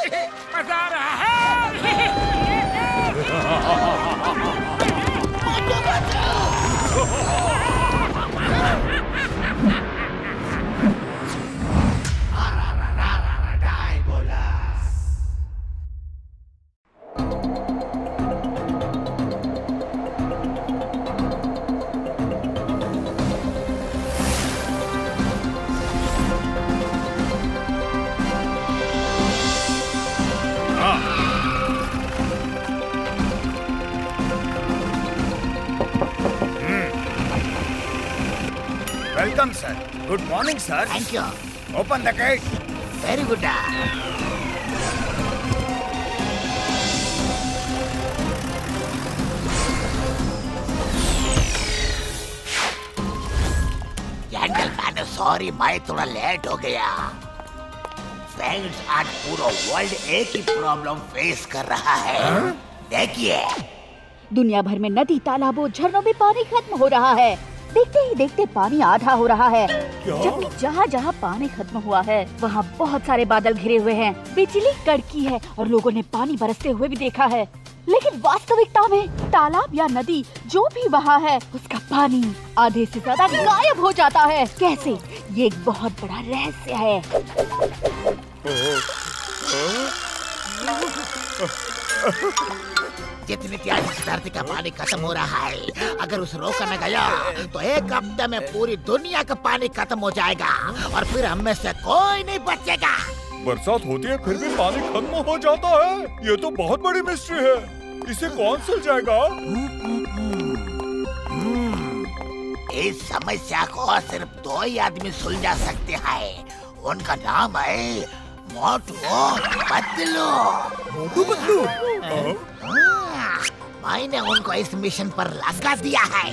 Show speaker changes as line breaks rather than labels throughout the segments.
मजा आ रहा है।
Welcome, sir. Good morning, sir.
Thank you.
Open the gate.
Very good. Gentleman, sorry, मैं थोड़ा लेट हो गया। फ्रेंड्स, आज पूरा वर्ल्ड एक ही प्रॉब्लम फेस कर रहा है। देखिए,
दुनिया भर में नदी, तालाबों, झरनों में पानी खत्म हो रहा है। देखते ही देखते पानी आधा हो रहा है। जबकि जहाँ जहाँ पानी खत्म हुआ है वहाँ बहुत सारे बादल घिरे हुए हैं, बिजली कड़की है और लोगों ने पानी बरसते हुए भी देखा है। लेकिन वास्तविकता में तालाब या नदी जो भी वहाँ है उसका पानी आधे से ज्यादा गायब हो जाता है। कैसे? ये एक बहुत बड़ा रहस्य है।
जितनी तेजी से धरती का पानी खत्म हो रहा है, अगर उसे रोका न गया तो एक हफ्ते में पूरी दुनिया का पानी खत्म हो जाएगा और फिर हम में से कोई नहीं बचेगा।
बरसात होती है फिर भी पानी खत्म हो जाता है। ये तो बहुत बड़ी मिस्ट्री है। इसे कौन सुलझाएगा?
इस समस्या को सिर्फ दो ही आदमी सुलझा सकते हैं। उनका नाम है मोटू पतलू।
मोटू पतलू?
मैंने उनको इस मिशन पर लगा दिया है।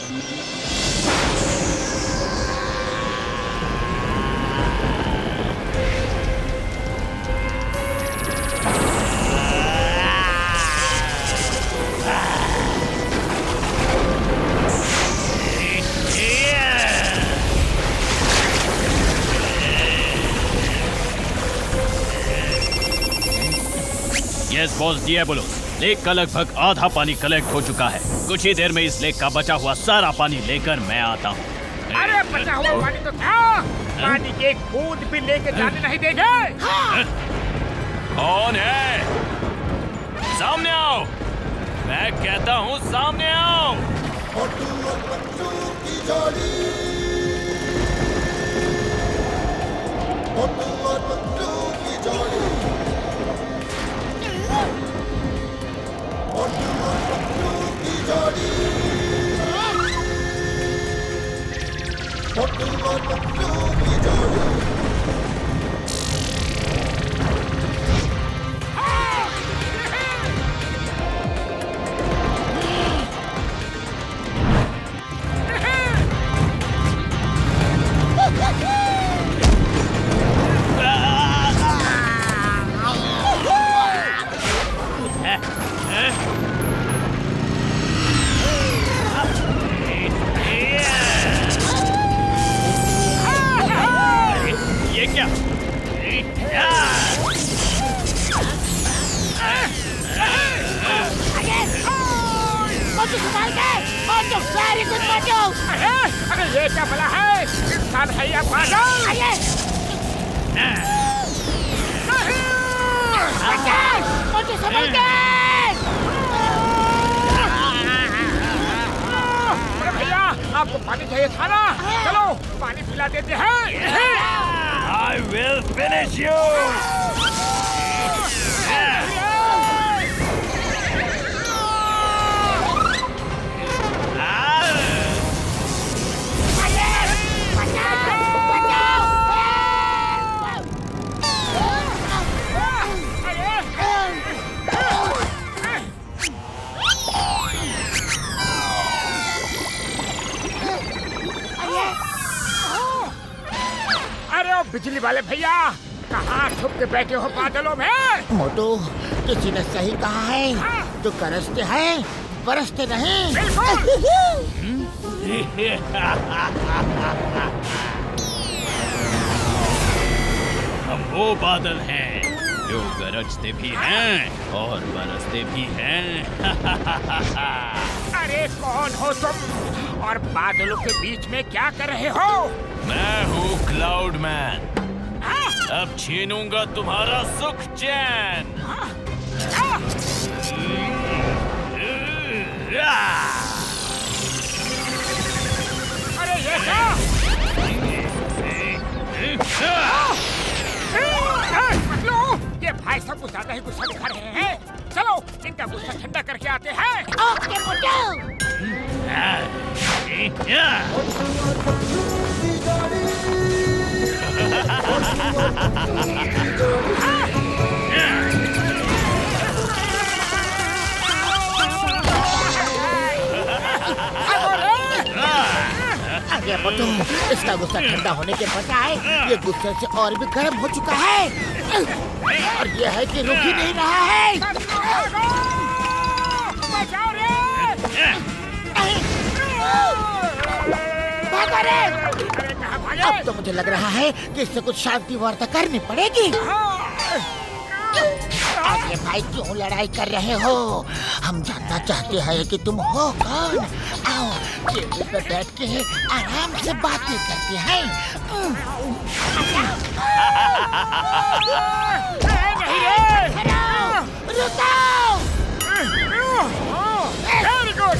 यस बॉस डिएबोलोस, लेक का लगभग आधा पानी कलेक्ट हो चुका है। कुछ ही देर में इस लेक का बचा हुआ सारा पानी लेकर मैं आता हूँ।
अरे बचा हुआ पानी तो था, पानी की एक बूंद भी लेके जाने नहीं देंगे।
कौन है? सामने आओ। मैं कहता हूँ सामने आओ।
मोटू और पतलू की जोड़ी, मोटू और पतलू की जोड़ी, मोटू और पतलू की जोड़ी, मोटू और पतलू की जोड़ी।
ये क्या?
वेरी गुड मोटू। अरे ये क्या भला है? इंसान है या पागल?
मोटू संभल के!
अरे भैया, आपको पानी चाहिए था ना? चलो पानी पिला देते हैं।
I will finish you.
अरे ओ बिजली वाले भैया, कहाँ छुप के बैठे हो बादलों में?
मोटू, किसी ने सही कहा है, जो गरजते हैं बरसते नहीं।
हम वो बादल हैं जो गरजते भी हैं और बरसते भी हैं।
अरे कौन हो तुम और बादलों के बीच में क्या कर रहे हो?
मैं हूँ क्लाउड मैन। अब छीनूंगा तुम्हारा सुख चैन।
अरे ये क्या? लो, ये भाई सब कुछ ज्यादा ही गुस्सा दिखा रहे हैं। चलो इनका गुस्सा ठंडा करके आते हैं।
ओके मोटू।
की जोड़ी
अरे मोटू, इसका गुस्सा ठंडा होने के बजाय ये गुस्से से और भी गर्म हो चुका है और ये है कि रुक ही नहीं रहा है।
बचाओ रे!
भागो रे!
अरे कहाँ भागे?
अब तो मुझे लग रहा है कि इससे कुछ शांति वार्ता करनी पड़ेगी। अरे भाई क्यों लड़ाई कर रहे हो? हम जानना चाहते हैं कि तुम हो कौन। आओ टेबल पर बैठ के आराम से बातें करते हैं।
नहीं रे!
रुको!
Very good!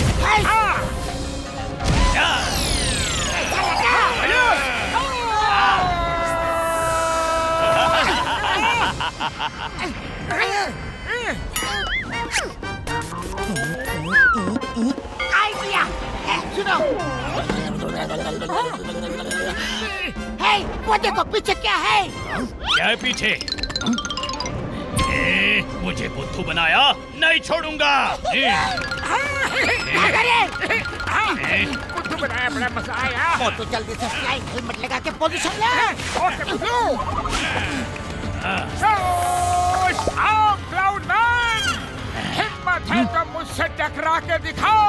आइडिया! सुनो! हे, वो देखो पीछे क्या है?
क्या है पीछे? मुझे बुद्धू बनाया, नहीं छोड़ूंगा।
बुद्धू बनाया, बड़ा मजा आया।
मोटू जल्दी से फ्लाइंग हेलमेट लगा के पोजीशन ले।
ओके बुद्धू। आओ क्लाउड मैन, हिम्मत है तो मुझसे टकरा के दिखाओ।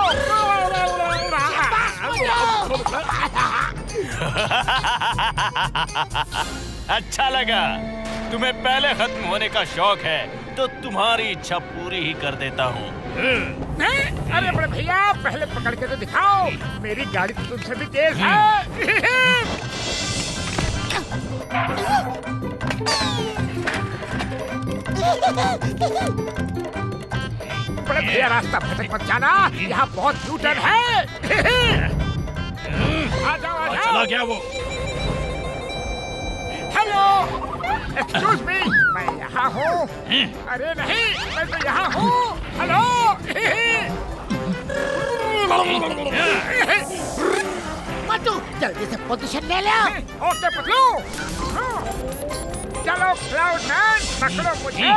अच्छा लगा। तुम्हें पहले खत्म होने का शौक है तो तुम्हारी इच्छा पूरी ही कर देता हूँ।
अरे बड़े भैया, पहले पकड़ के तो दिखाओ। मेरी गाड़ी तो तुमसे भी तेज है। बड़े भैया, रास्ता भटक मत जाना, यहाँ बहुत यूटर्न है। आ जाओ, आ जाओ।
चला गया वो।
हेलो, एक्सक्यूज मी, मैं यहाँ हूँ। अरे नहीं, मैं तो यहाँ हूँ। हेलो।
मोटू जल्दी से पोजीशन ले लो।
ओके पतलू। चलो क्लाउड मैन, पकड़ो मुझे।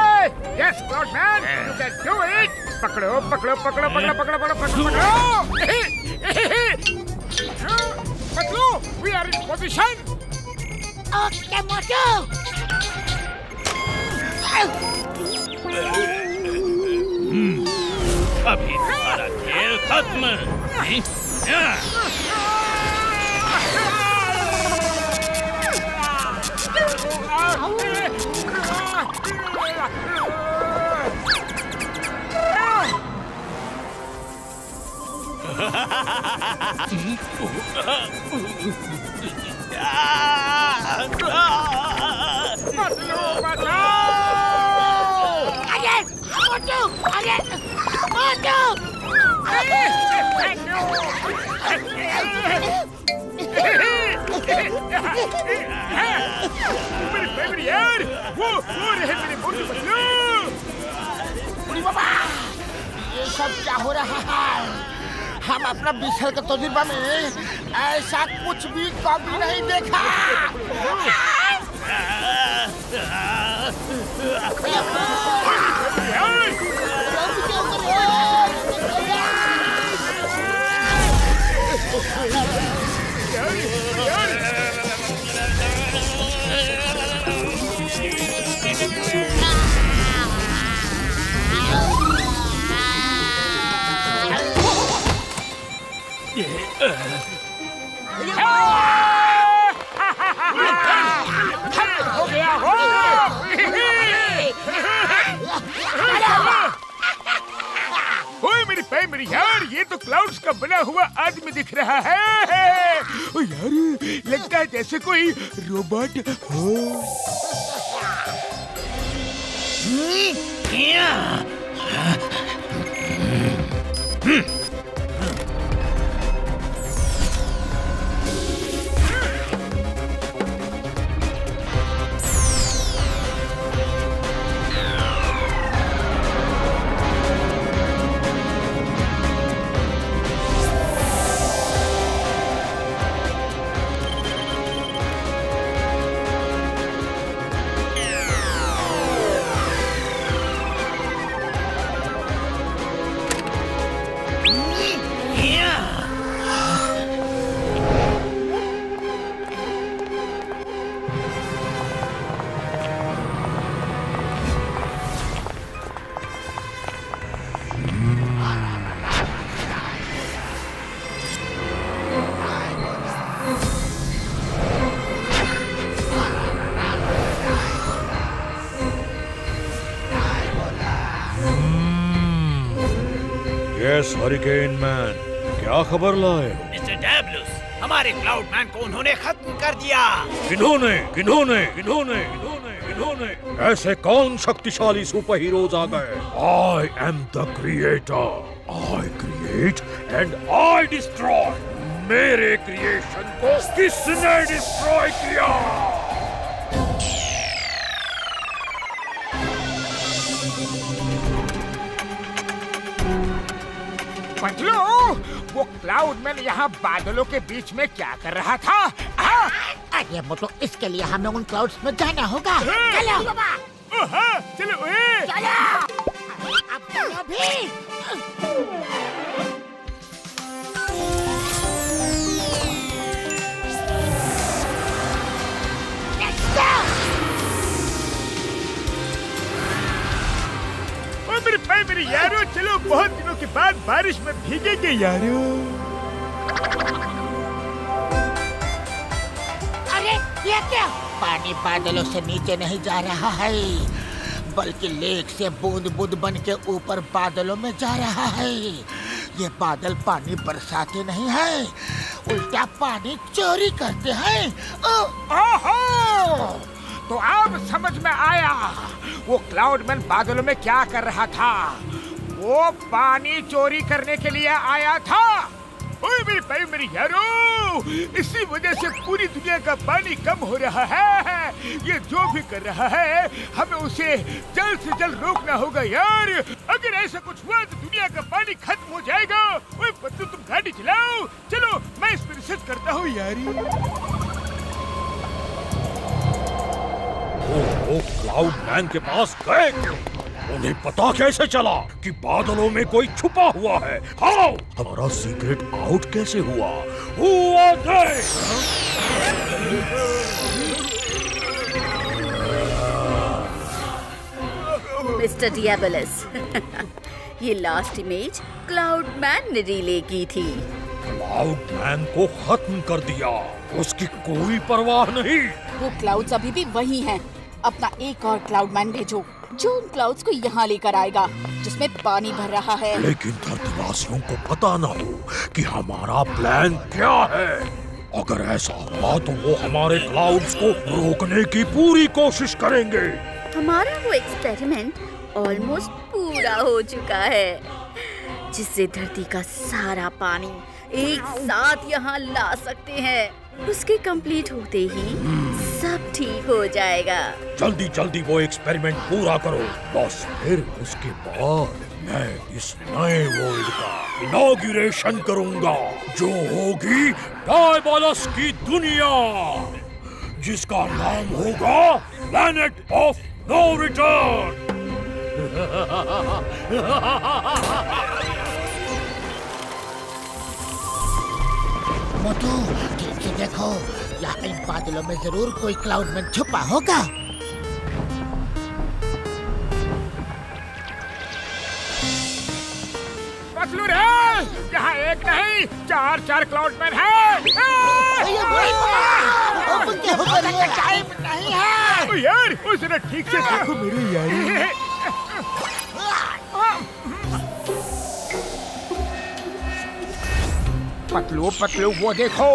Yes cloud man, you can do it. पकड़ो पकड़ो पकड़ो पकड़ो पकड़ो पकड़ो पकड़ो पकड़ो। Patlu, we are in position.
Okay Motu.
अभी तुम्हारा खेल खत्म।
पतलू बचाओ।
अरे मोटू, अरे मोटू।
मेरी फेवरेट यार, वो रहे मेरे मोटू पतलू।
बाबा, ये सब क्या हो रहा है? हम अपना 20 साल का तजुर्बा में ऐसा कुछ भी कभी नहीं देखा।
हो गया हो। मेरे यार, ये तो क्लाउड्स का बना हुआ आदमी दिख रहा है। ओ यार, लगता है जैसे कोई रोबोट हो।
यस हरिकेन मैन, क्या खबर लाए हो?
मिस्टर डैबलूस, हमारे क्लाउड मैन को उन्होंने खत्म कर दिया।
किन्होंने किन्होंने किन्होंने किन्होंने किन्होंने ऐसे कौन शक्तिशाली सुपर हीरोज आ गए? आई am the creator. I create and I destroy. मेरे क्रिएशन को किसने डिस्ट्रॉय किया?
पतलू, वो क्लाउड मैन यहाँ बादलों के बीच में क्या कर रहा था?
अरे वो तो इसके लिए हमें उन क्लाउड्स में जाना होगा। चलो
चलो
अब चलो भी।
मेरे भाई मेरे यारो, चलो बहुत दिनों के बाद बारिश में भीगेंगे यारो।
अरे ये क्या? पानी बादलों से नीचे नहीं जा रहा है, बल्कि लेक से बूंद बूंद बन के ऊपर बादलों में जा रहा है। ये बादल पानी बरसाते नहीं है, उल्टा पानी चोरी करते हैं।
ओहो, तो अब समझ में आया वो क्लाउडमैन बादलों में क्या कर रहा था। वो पानी चोरी करने के लिए आया था। ओए मेरे भाई मेरे यारो, इसी वजह से पूरी दुनिया का पानी कम हो रहा है। ये जो भी कर रहा है, हमें उसे जल्द से जल्द रोकना होगा यार। अगर ऐसा कुछ हुआ तो दुनिया का पानी खत्म हो जाएगा। ओए बच्चों, तुम गाड़ी चलाओ। चलो मैं इस पर रिसर्च करता हूँ यार।
वो क्लाउड मैन के पास गए क्यों? उन्हें पता कैसे चला कि बादलों में कोई छुपा हुआ है? हाउ? हमारा सीक्रेट आउट कैसे हुआ? Who are they?
मिस्टर डियाबलस, ये लास्ट इमेज क्लाउड मैन ने रिले की थी।
क्लाउड मैन को खत्म कर दिया, उसकी कोई परवाह नहीं।
वो क्लाउड्स अभी भी वही हैं। अपना एक और क्लाउड मैन भेजो जो उन क्लाउड्स को यहाँ लेकर आएगा जिसमें पानी भर रहा है।
लेकिन धरतीवासियों को पता न हो कि हमारा प्लान क्या है। अगर ऐसा हुआ तो वो हमारे क्लाउड्स को रोकने की पूरी कोशिश करेंगे।
हमारा वो एक्सपेरिमेंट ऑलमोस्ट पूरा हो चुका है, जिससे धरती का सारा पानी एक साथ यहाँ ला सकते हैं। उसके कंप्लीट होते ही सब ठीक हो जाएगा।
जल्दी जल्दी वो एक्सपेरिमेंट पूरा करो बस, फिर उसके बाद मैं इस नए वर्ल्ड का इनॉग्रेशन करूंगा, जो होगी डायबोलस की दुनिया, जिसका नाम होगा प्लैनेट ऑफ नो रिटर्न।
मोटू, ठीक से देखो, यहाँ इन बादलों में जरूर कोई क्लाउडमैन छुपा होगा।
पतलू रे, यहाँ एक नहीं चार क्लाउडमैन हैं।
टाइम नहीं है।
ओ यार, ओ जरा ठीक से देखो मेरे यार। पतलू पतलू वो देखो,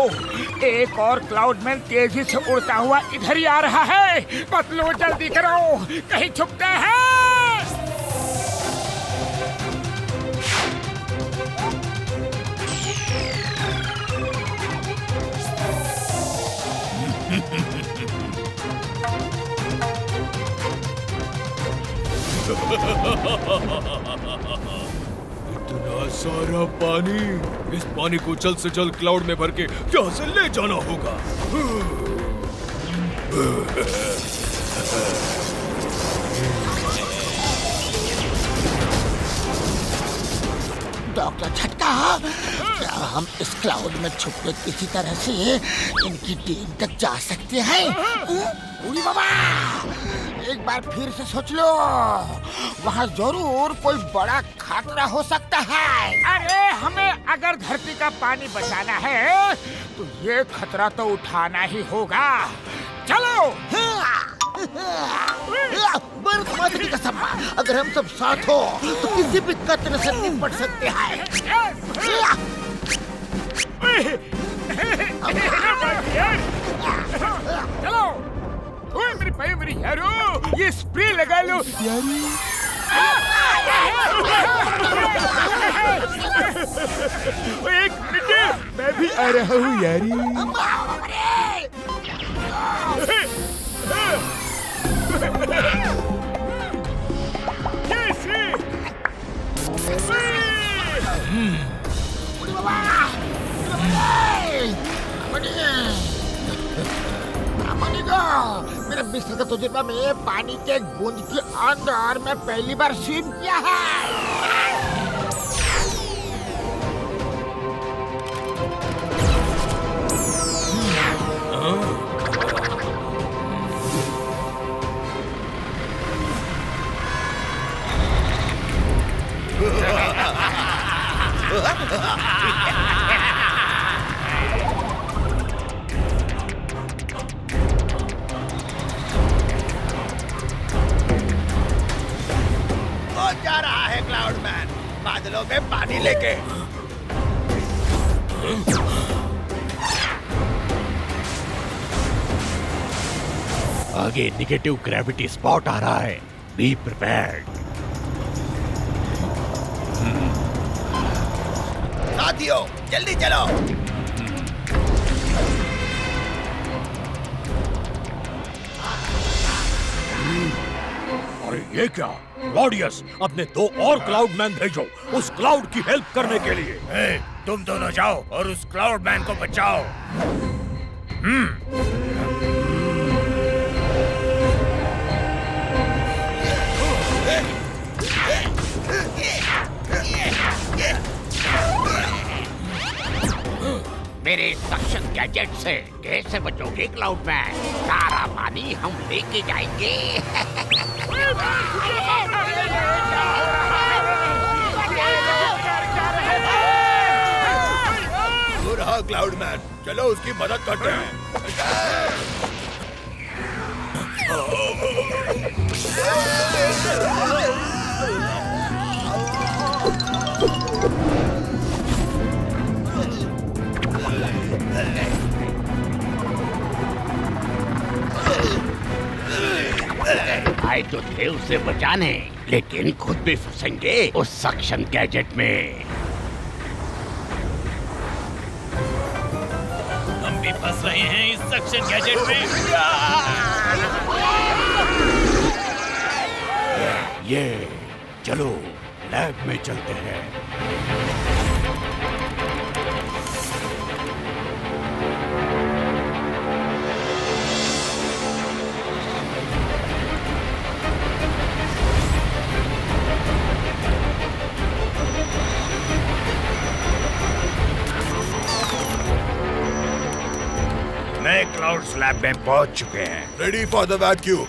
एक और क्लाउडमैन तेजी से उड़ता हुआ इधर ही आ रहा है। पतलू जल्दी करो, कहीं छुपते हैं।
इतना सारा पानी, इस पानी को जल्द से जल्द क्लाउड में भर के यहाँ से ले जाना होगा।
डॉक्टर झटका, क्या हम इस क्लाउड में छुप के किसी तरह से इनकी टीम तक जा सकते हैं? उड़ी बाबा, एक बार फिर से सोच लो, वहाँ जरूर कोई बड़ा खतरा हो सकता है।
अरे हमें अगर धरती का पानी बचाना है तो ये खतरा तो उठाना ही होगा। चलो।
बर्फ माता की कसम, अगर हम सब साथ हो तो किसी भी खतरे से निपट सकते हैं।
चलो। ओए मेरी भाई, मेरी यारो, ये स्प्रे लगा लो यारी। एक मिनट, मैं भी आ रहा हूँ यारी।
मेरे बिस्तर का तजुर्बा में पानी के एक बूंद के अंदर मैं पहली बार स्विम किया है।
जा रहा है क्लाउडमैन बादलों में पानी लेके।
आगे निगेटिव ग्रेविटी स्पॉट आ रहा है, बी प्रिपेयर्ड।
साथियों जल्दी चलो।
अरे ये क्या? क्लॉडियस, अपने 2 और क्लाउडमैन भेजो उस क्लाउड की हेल्प करने के लिए।
तुम दोनों जाओ और उस क्लाउडमैन को बचाओ।
मेरे सक्शन गैजेट से कैसे बचोगे क्लाउडमैन? सारा पानी हम लेके जाएंगे।
हो रहा क्लाउडमैन, चलो उसकी मदद करते हैं।
आए तो थे उसे बचाने, लेकिन खुद भी फंसेंगे उस सक्शन गैजेट में। हम भी फंस रहे हैं इस सक्शन गैजेट में। ये चलो लैब में चलते हैं।
नए क्लाउड्स लैब में पहुंच चुके हैं। Ready for the vacuum.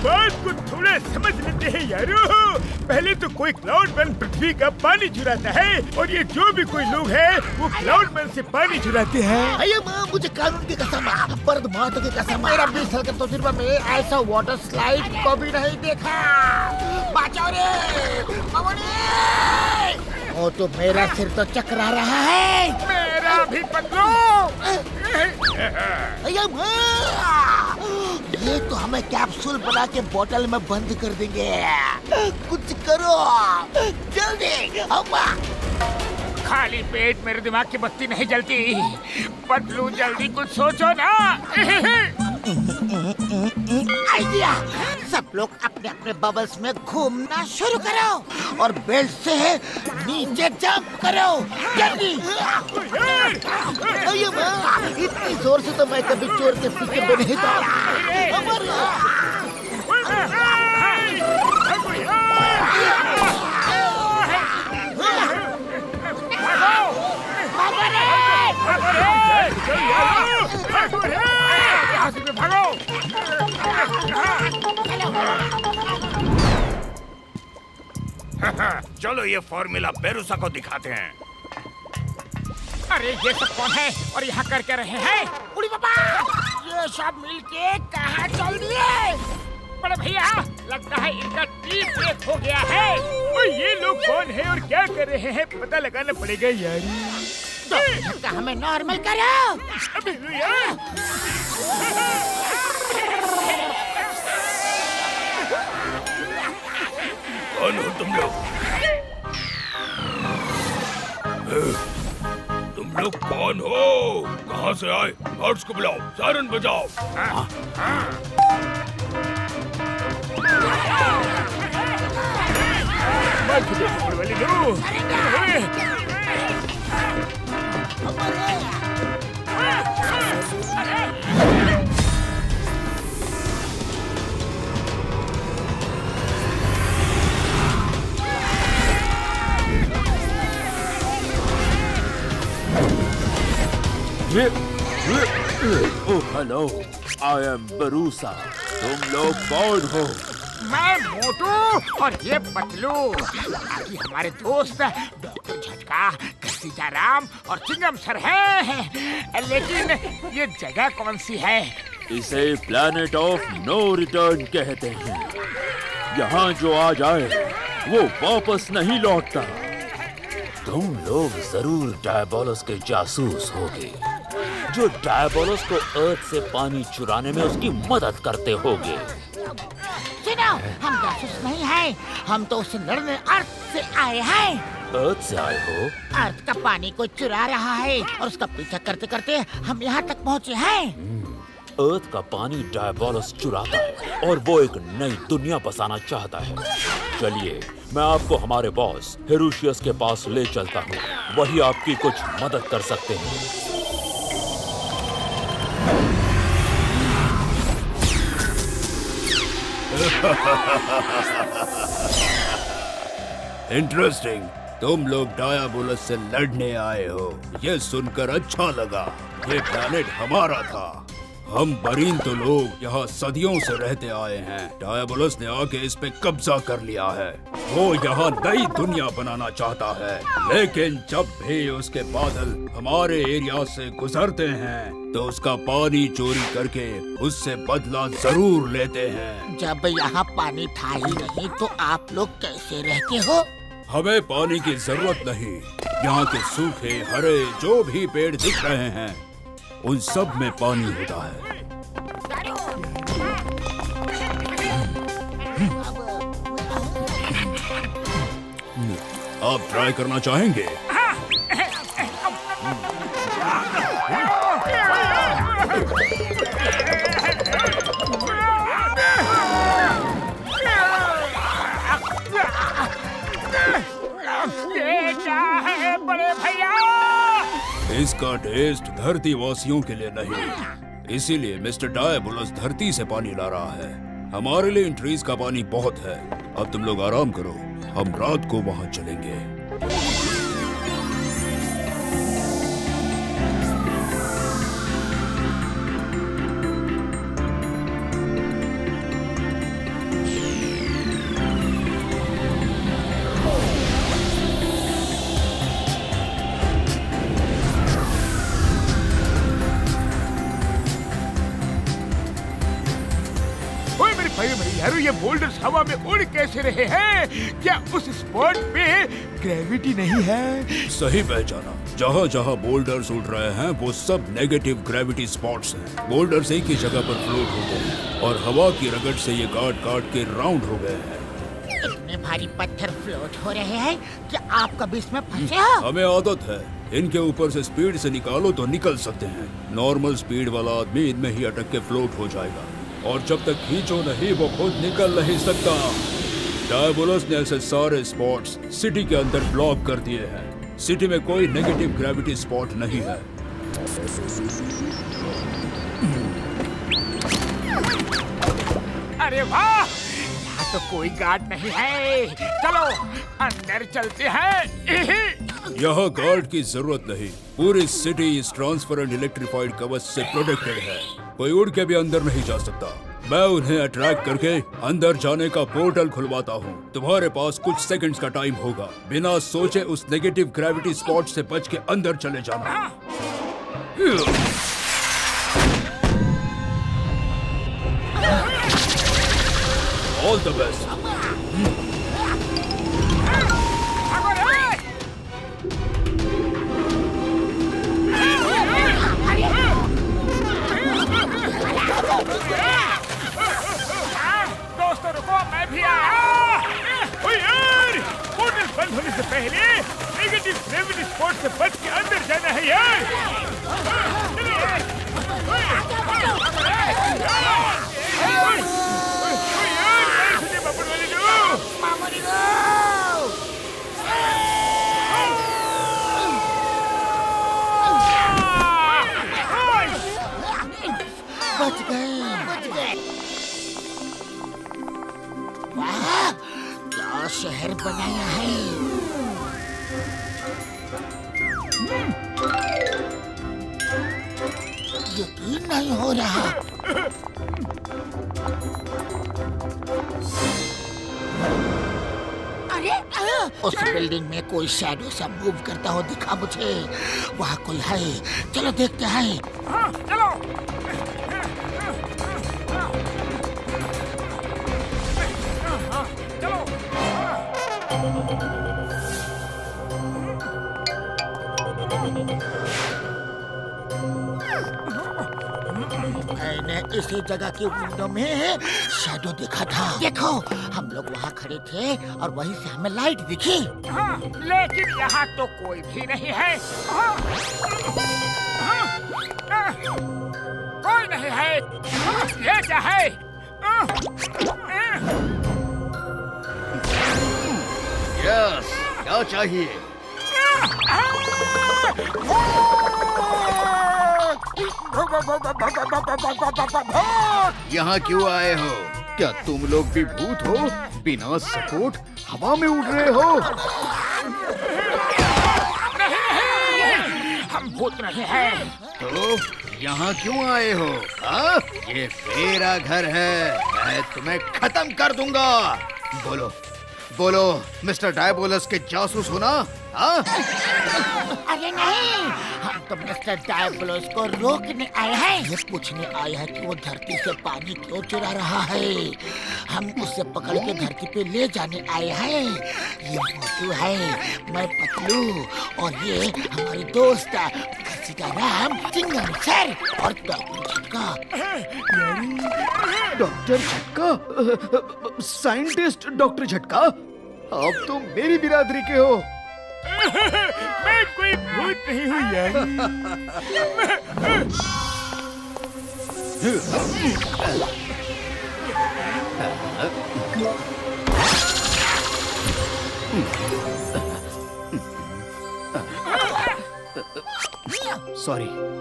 बात को थोड़ा समझ लेते हैं यारो। पहले तो कोई क्लाउडमैन पृथ्वी का पानी चुराता है और ये जो भी कोई लोग हैं वो क्लाउडमैन से पानी चुराते हैं।
अये माँ, मुझे कानून की कसम, पर माता की कसम, मेरा 20 साल का तजुर्बा में ऐसा वाटर स्लाइड कभी नहीं देखा। बचाओ रे मामूनी! वो तो मेरा सिर तो चकरा रहा है।
मेरा भी पतलू।
अये माँ, ये तो हमें कैप्सूल बना के बोतल में बंद कर देंगे। कुछ करो जल्दी। अम्मा,
खाली पेट मेरे दिमाग की बत्ती नहीं जलती। पतलू जल्दी कुछ सोचो ना।
आइडिया! सब लोग अपने अपने बबल्स में घूमना शुरू करो और बेल्ट से नीचे जंप करो जल्दी। अये माँ, इतनी जोर से तो मैं कभी चोर के पीछे में नहीं था।
चलो ये फॉर्मूला बेरूसा को दिखाते हैं।
अरे ये सब कौन है और यहाँ कर क्या रहे हैं?
उड़ी पापा, ये सब मिलके कहाँ चल दिए?
बड़े भैया, लगता है इनका टीम ब्रेक हो गया है। और ये लोग कौन है और क्या कर रहे हैं पता लगाना पड़ेगा यार।
तो हमें नॉर्मल करो।
कौन हो तुम लोग? तुम लोग कौन हो? कहाँ से आए? गार्ड्स को बुलाओ, सायरन बजाओ।
Oh, hello. I am Barusa. तुम लोग कौन हो?
मैं मोटू और ये पतलू। बाकी हमारे दोस्त डॉक्टर झटका, सीताराम और चिंगम सर हैं। लेकिन ये जगह कौन सी है?
इसे प्लैनेट ऑफ नो रिटर्न कहते हैं। यहाँ जो आ जाए वो वापस नहीं लौटता। तुम लोग जरूर डायबोलस के जासूस होगे, जो डायबोलस को अर्थ से पानी चुराने में उसकी मदद करते होगे।
सुनो, हम जासूस नहीं हैं, हम तो उससे लड़ने अर्थ से आए हैं।
अर्थ से आए हो?
अर्थ का पानी को चुरा रहा है और उसका पीछा करते करते हम यहाँ तक पहुँचे हैं।
अर्थ का पानी डायबोलस चुराता है और वो एक नई दुनिया बसाना चाहता है। चलिए, मैं आपको हमारे बॉस हेरुशियस के पास ले चलता हूँ। वही आपकी कुछ मदद कर सकते हैं।
इंटरेस्टिंग, तुम लोग डायबोलस से लड़ने आए हो। ये सुनकर अच्छा लगा। ये प्लैनेट हमारा था। हम बरीन तो लोग यहाँ सदियों से रहते आए हैं। डायबोलस ने आके इस पे कब्जा कर लिया है। वो यहाँ नई दुनिया बनाना चाहता है, लेकिन जब भी उसके बादल हमारे एरिया से गुजरते हैं तो उसका पानी चोरी करके उससे बदला जरूर लेते हैं।
जब यहाँ पानी था ही नहीं तो आप लोग कैसे रहते हो?
हमें पानी की जरूरत नहीं। यहाँ के सूखे हरे जो भी पेड़ दिख रहे हैं उन सब में पानी होता है। आप ट्राई करना चाहेंगे?
ये क्या है बड़े भैया?
इसका टेस्ट धरती वासियों के लिए नहीं, इसीलिए मिस्टर डायबोलस धरती से पानी ला रहा है। हमारे लिए इन ट्रीज का पानी बहुत है। अब तुम लोग आराम करो, हम रात को वहाँ चलेंगे।
ये बोल्डर्स हवा में उड़ कैसे रहे हैं? क्या उस स्पॉट पे ग्रेविटी नहीं है?
सही पहचाना। जहाँ जहाँ बोल्डर्स उड़ रहे हैं वो सब नेगेटिव ग्रेविटी स्पॉट्स हैं। बोल्डर्स एक ही जगह पर फ्लोट होते हैं और हवा की रगड़ से ये काट के राउंड हो गए हैं।
इतने भारी पत्थर फ्लोट हो रहे हैं कि आप कभी इसमें फंसे हो?
हमें आदत है, इनके ऊपर से स्पीड से निकालो तो निकल सकते हैं। नॉर्मल स्पीड वाला आदमी इनमें ही अटक के फ्लोट हो जाएगा और जब तक खींचो नहीं वो खुद निकल नहीं सकता। डायबोलस ने ऐसे सारे स्पॉट्स सिटी के अंदर ब्लॉक कर दिए हैं। सिटी में कोई नेगेटिव ग्रेविटी स्पॉट नहीं है।
अरे वाह, यहाँ तो कोई गार्ड नहीं है। चलो अंदर चलते हैं।
यहाँ गार्ड की जरूरत नहीं। पूरी सिटी इस ट्रांसपेरेंट इलेक्ट्रिफाइड कवच से प्रोटेक्टेड है। कोई उड़ के भी अंदर नहीं जा सकता। मैं उन्हें अट्रैक्ट करके अंदर जाने का पोर्टल खुलवाता हूँ। तुम्हारे पास कुछ सेकंड्स का टाइम होगा। बिना सोचे उस नेगेटिव ग्रेविटी स्पॉट से बच के अंदर चले जाना। All the best.
दोस्तों रुको, मैं भी आया। ओए यार, पोर्टल बंद होने से पहले नेगेटिव ग्रेविटी स्पॉट से बच के अंदर जाना है यार।
बच गए। वाह, क्या शहर बनाया है। यकीन नहीं हो रहा। उस बिल्डिंग में कोई शैडो सा मूव करता हो दिखा मुझे। वहाँ कोई है, चलो देखते हैं।
चलो।
मैंने इसी जगह की विंडो में शैडो देखा था। देखो, हम लोग वहाँ खड़े थे और वहीं से हमें लाइट दिखी।
लेकिन यहाँ तो कोई भी नहीं है। कोई नहीं है। ये क्या है?
यस, क्या चाहिए? यहाँ क्यों आए हो? क्या तुम लोग भी भूत हो? बिना सपोर्ट हवा में उड़ रहे हो?
हम भूत नहीं हैं।
तो यहाँ क्यों आए हो? हाँ? ये मेरा घर है, मैं तुम्हें खत्म कर दूंगा। बोलो बोलो, मिस्टर डायबोलस के जासूस हो ना? हाँ?
अरे नहीं, हम तो मिस्टर डायबोलस को रोकने आए हैं। ये पूछने आए हैं कि वो धरती से पानी क्यों चुरा रहा है। हम उसे पकड़ के धरती पे ले जाने आए हैं। ये मोटू है, मैं पतलू और ये हमारी दोस्त किसी का नाम चिंगम सर और डॉक्टर झटका।
डॉक्टर झटका? साइंटिस्ट डॉक्टर झटका? आप तो मेरी बिरादरी के हो।
मैं कोई भूत नहीं हूँ यार।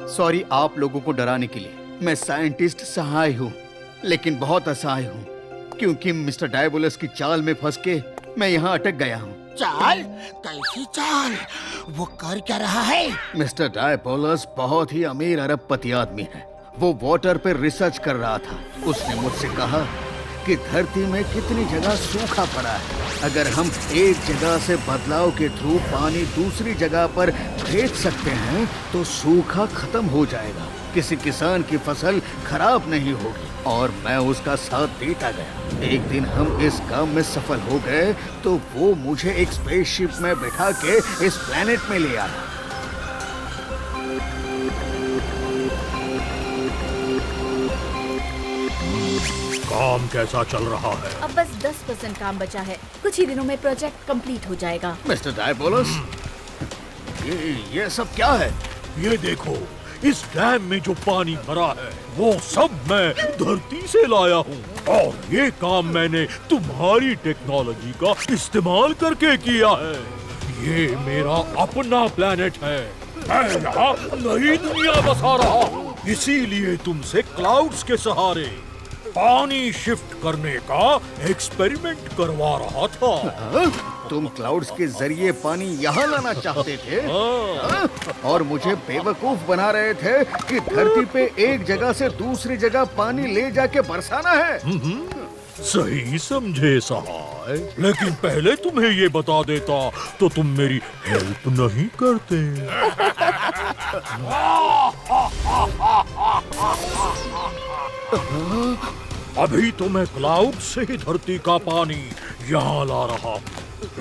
सॉरी आप लोगों को डराने के लिए। मैं साइंटिस्ट सहाय हूँ, लेकिन बहुत असहाय हूँ, क्योंकि मिस्टर डायबोलस की चाल में फंस के मैं यहाँ अटक गया हूँ।
चाल? कैसी चाल? वो कर क्या रहा है?
मिस्टर डायबोलस बहुत ही अमीर अरबपति आदमी है। वो वाटर पे रिसर्च कर रहा था। उसने मुझसे कहा कि धरती में कितनी जगह सूखा पड़ा है। अगर हम एक जगह से बदलाव के थ्रू पानी दूसरी जगह पर भेज सकते हैं तो सूखा खत्म हो जाएगा, किसी किसान की फसल खराब नहीं होगी। और मैं उसका साथ देता गया। एक दिन हम इस काम में सफल हो गए तो वो मुझे एक स्पेसशिप में बिठा के इस प्लेनेट में ले आया।
काम कैसा चल रहा है?
अब बस 10% काम बचा है। कुछ ही दिनों में प्रोजेक्ट कंप्लीट हो जाएगा।
मिस्टर डायबोलस, ये सब क्या है?
ये देखो, इस डैम में जो पानी भरा है वो सब मैं धरती से लाया हूँ और ये काम मैंने तुम्हारी टेक्नोलॉजी का इस्तेमाल करके किया है। ये मेरा अपना प्लेनेट है। मैं यहाँ नई दुनिया बसा रहा हूँ, इसीलिए तुमसे क्लाउड्स के सहारे पानी शिफ्ट करने का एक्सपेरिमेंट करवा रहा था।
तुम क्लाउड्स के जरिए पानी यहाँ लाना चाहते थे और मुझे बेवकूफ बना रहे थे कि धरती पे एक जगह से दूसरी जगह पानी ले जाके बरसाना है।
सही समझे सहाय, लेकिन पहले तुम्हें ये बता देता तो तुम मेरी हेल्प नहीं करते। अभी तो मैं क्लाउड से ही धरती का पानी यहाँ ला रहा हूँ,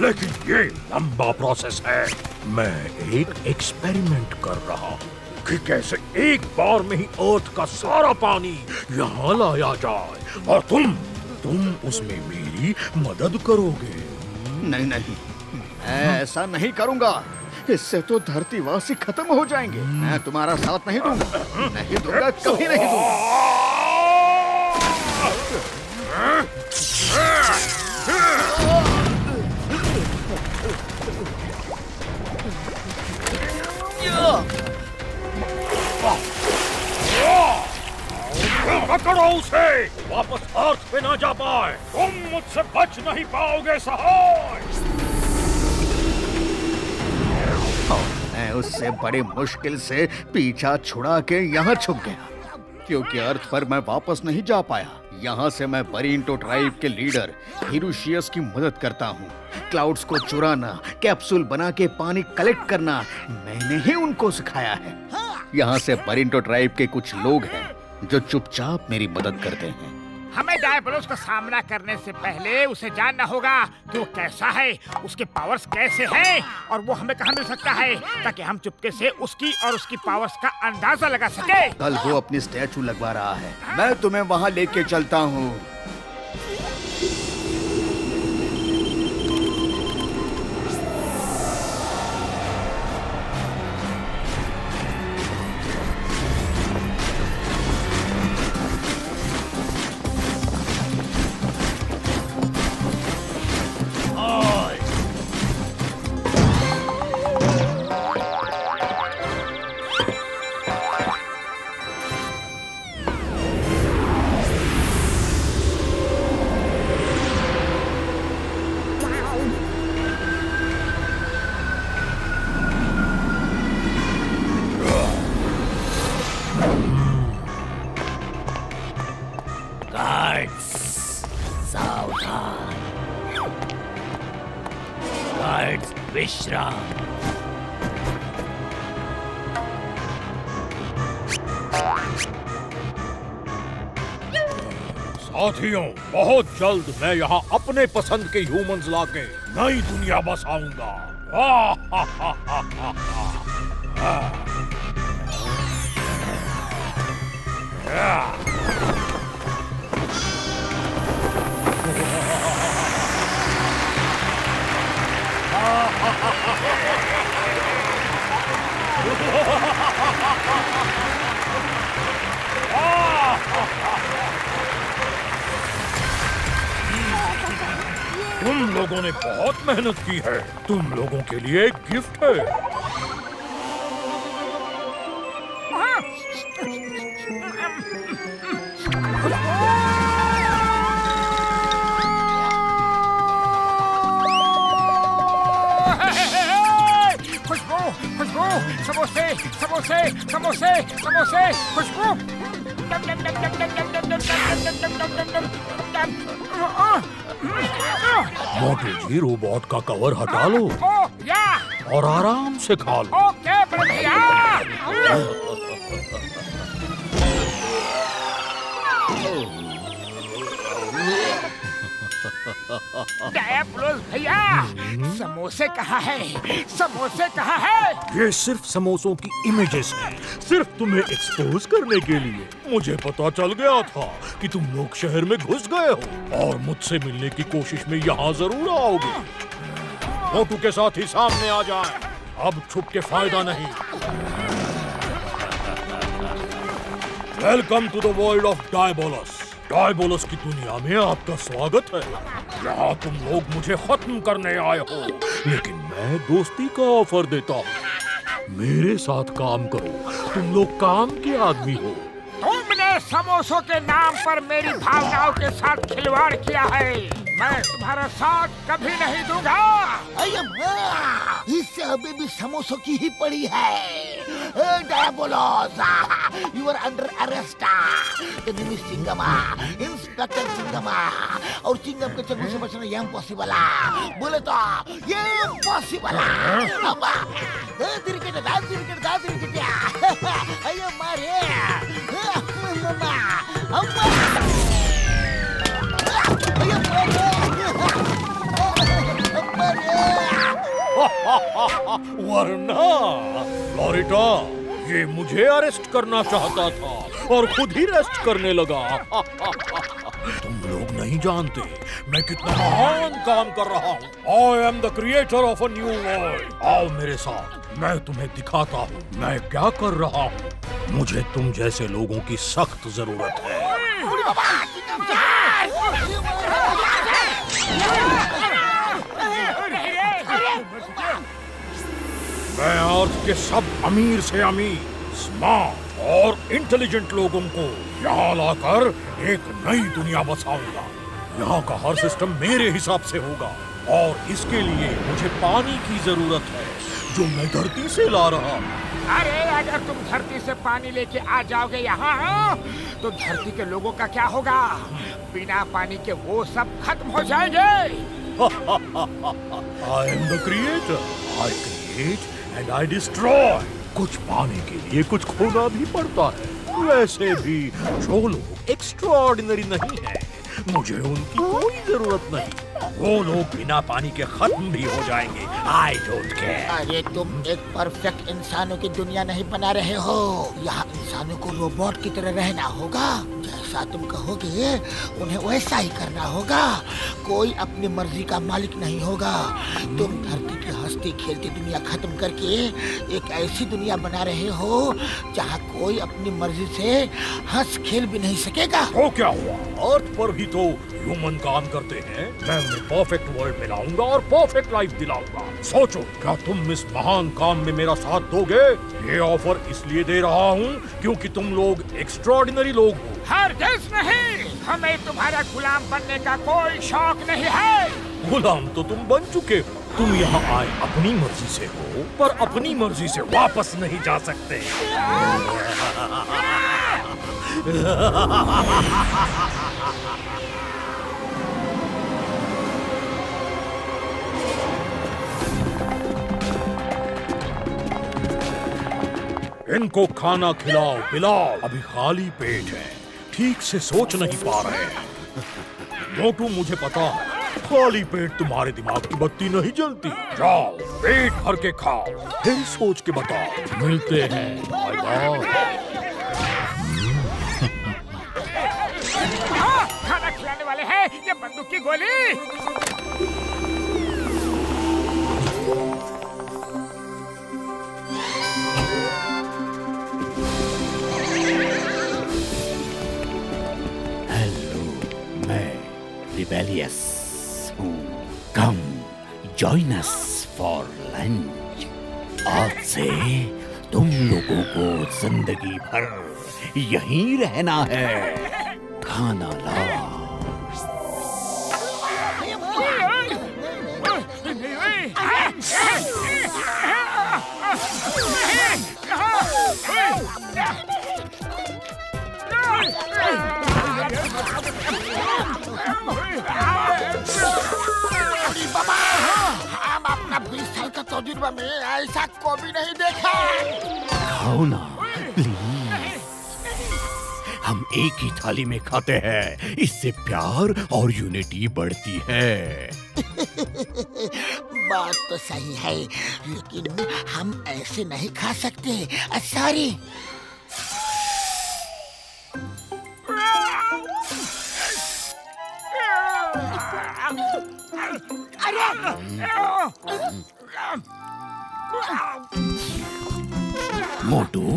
लेकिन ये लंबा प्रोसेस है। मैं एक एक्सपेरिमेंट कर रहा हूँ कि कैसे एक बार में ही अर्थ का सारा पानी यहाँ लाया जाए और तुम उसमें मेरी मदद करोगे।
नहीं नहीं, मैं ऐसा नहीं करूँगा। इससे तो धरतीवासी खत्म हो जाएंगे। मैं तुम्हारा साथ नहीं दूंगा, नहीं दूंगा, कभी नहीं दूंगा।
पकड़ो उसे, वापस अर्थ पे ना जा पाए। तुम मुझसे बच नहीं पाओगे सहाय।
मैं उससे बड़ी मुश्किल से पीछा छुड़ा के यहाँ छुप गया, क्योंकि अर्थ पर मैं वापस नहीं जा पाया। यहाँ से मैं बरींटो ट्राइब के लीडर हिरुशियस की मदद करता हूँ। क्लाउड्स को चुराना, कैप्सूल बना के पानी कलेक्ट करना मैंने ही उनको सिखाया है। यहाँ से बरींटो ट्राइब के कुछ लोग हैं जो चुपचाप मेरी मदद करते हैं।
हमें डायबोलस का सामना करने से पहले उसे जानना होगा कि वो कैसा है, उसके पावर्स कैसे हैं और वो हमें कहाँ मिल सकता है, ताकि हम चुपके से उसकी और उसकी पावर्स का अंदाजा लगा सके।
कल वो अपनी स्टैचू लगवा रहा है, मैं तुम्हें वहाँ लेके चलता हूँ।
विश्राम।
साथियों, बहुत जल्द मैं यहाँ अपने पसंद के ह्यूमंस लाके नई दुनिया बसाऊंगा। तुम लोगों ने बहुत मेहनत की है। तुम लोगों के लिए एक गिफ्ट है।
खुशबू, खुशबू, समोसे, समोसे, समोसे, समोसे, खुशबू।
मोटू जी, रोबोट का कवर हटा लो
ओ या
और आराम से खा लो।
ओके बड़े भैया। डायबोलोस भैया, समोसे कहाँ है? समोसे कहाँ है?
ये सिर्फ समोसों की इमेजेस हैं, सिर्फ तुम्हें एक्सपोज करने के लिए। मुझे पता चल गया था कि तुम लोग शहर में घुस गए हो और मुझसे मिलने की कोशिश में यहाँ जरूर आओगे। मोटू के साथ ही सामने आ जाए, अब छुप के फायदा नहीं। Welcome to the world of Diabolus. Diabolus की दुनिया में आपका स्वागत है। यहाँ तुम लोग मुझे खत्म करने आए हो, लेकिन मैं दोस्ती का ऑफर देता हूँ। मेरे साथ काम करो, तुम लोग काम के आदमी हो।
तुमने समोसों के नाम पर मेरी भावनाओं के साथ खिलवाड़ किया है। मैं तुम्हारा साथ कभी नहीं दूंगा।
अरे वाह, इससे अभी भी समोसों की ही पड़ी है। Diabolos, you are under arrest. The name is Chingum, inspector Chingum. और चिंगम के चंगुल से बचना ये इम्पॉसिबल है। बोले तो ये इम्पॉसिबल है। अम्मा, दिरकट दाद दिरकट दाद दिरकट। अरे मारे, मम्मा, अम्मा। अरे मारे,
वरना लॉरिटा ये मुझे अरेस्ट करना चाहता था और खुद ही रेस्ट करने लगा। तुम लोग नहीं जानते मैं कितना महान काम कर रहा हूँ। आई am the creator of a new world. आओ मेरे साथ, मैं तुम्हें दिखाता हूँ मैं क्या कर रहा हूँ। मुझे तुम जैसे लोगों की सख्त जरूरत है। मैं अर्थ के सब अमीर से अमीर, स्मार्ट और इंटेलिजेंट लोगों को यहाँ लाकर एक नई दुनिया बसाऊंगा। यहाँ का हर सिस्टम मेरे हिसाब से होगा और इसके लिए मुझे पानी की जरूरत है जो मैं धरती से ला रहा हूँ।
अरे अगर तुम धरती से पानी लेके आ जाओगे यहाँ, तो धरती के लोगों का क्या होगा? बिना पानी के वो सब खत्म हो जाएंगे।
I am the creator. I create and I destroy. कुछ पाने के लिए कुछ खोना भी पड़ता है। वैसे भी जो लोग एक्स्ट्राऑर्डिनरी नहीं है, मुझे उनकी कोई जरूरत नहीं। वो लोग बिना पानी के खत्म भी हो जाएंगे। I don't care.
अरे तुम एक परफेक्ट इंसानों की दुनिया नहीं बना रहे हो। यहाँ इंसानों को रोबोट की तरह रहना होगा। जैसा तुम कहोगे उन्हें वैसा ही करना होगा। कोई अपनी मर्जी का मालिक नहीं होगा। तुम धरती की हंसती खेलती दुनिया खत्म करके एक ऐसी दुनिया बना रहे हो जहाँ कोई अपनी मर्जी से हंस खेल भी नहीं सकेगा।
तो क्या हुआ? अर्थ पर भी तो ह्यूमन काम करते हैं। मैं उन्हें परफेक्ट वर्ल्ड में लाऊंगा और परफेक्ट लाइफ दिलाऊंगा। सोचो, क्या तुम इस महान काम में मेरा साथ दोगे? ये ऑफर इसलिए दे रहा हूँ क्योंकि तुम लोग एक्स्ट्राऑर्डिनरी लोग हो।
हरगिज़ नहीं, हमें तुम्हारा गुलाम बनने का कोई शौक नहीं है।
गुलाम तो तुम बन चुके हो। तुम यहाँ आए अपनी मर्जी से हो, पर अपनी मर्जी से वापस नहीं जा सकते। इनको खाना खिलाओ पिलाओ, अभी खाली पेट है, ठीक से सोच नहीं पा रहे हैं। मोटू, मुझे पता है खाली पेट तुम्हारे दिमाग की बत्ती नहीं जलती। जाओ पेट भर के खाओ, फिर सोच के बताओ। मिलते हैं, बाय बाय।
खाना खिलाने वाले हैं ये बंदूक की गोली।
रिबेलियस हूँ। Come join us for lunch. आज से तुम लोगों को जिंदगी भर यहीं रहना है। खाना लाओ।
तजुर्बा में ऐसा कभी नहीं देखा।
खाओ ना प्लीज। हम एक ही थाली में खाते हैं, इससे प्यार और यूनिटी बढ़ती है।
बात तो सही है, लेकिन हम ऐसे नहीं खा सकते। सॉरी।
मोटू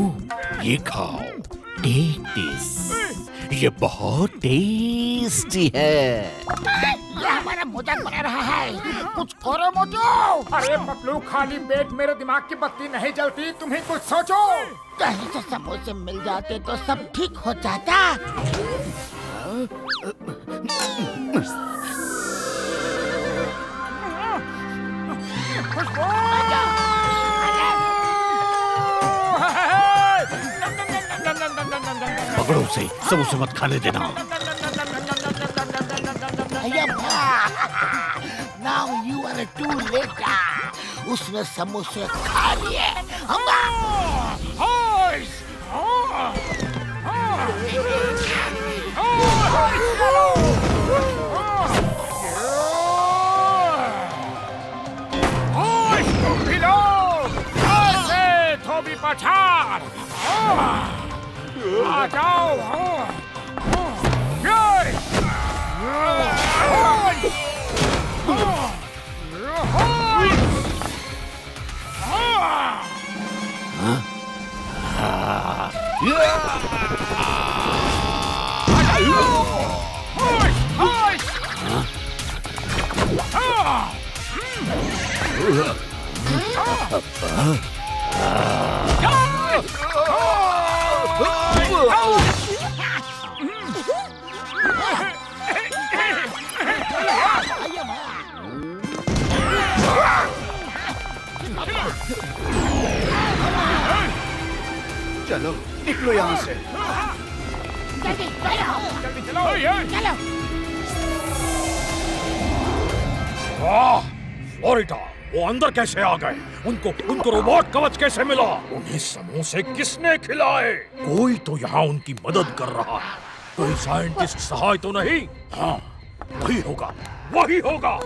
ये खाओ, टेक दिस। ये बहुत टेस्टी है।
ये हमारा मजाक बना रहा है, कुछ करो मोटू।
अरे पतलू, खाली पेट मेरे दिमाग की बत्ती नहीं जलती, तुम्हें कुछ सोचो।
कहीं से समोसे मिल जाते तो सब ठीक हो जाता।
पकड़ो उसे, समोसे मत खाने देना।
Now you are too late. उसने समोसे खा लिए।
धोबी पछाड़, आ जाओ।
चलो निकलो यहाँ से।
जल्दी चलो।
फ्लोरिडा, वो अंदर कैसे आ गए? उनको रोबोट कवच कैसे मिला? उन्हें समोसे किसने खिलाए? कोई तो यहाँ उनकी मदद कर रहा है। कोई साइंटिस्ट सहाय तो नहीं? हाँ, वही होगा।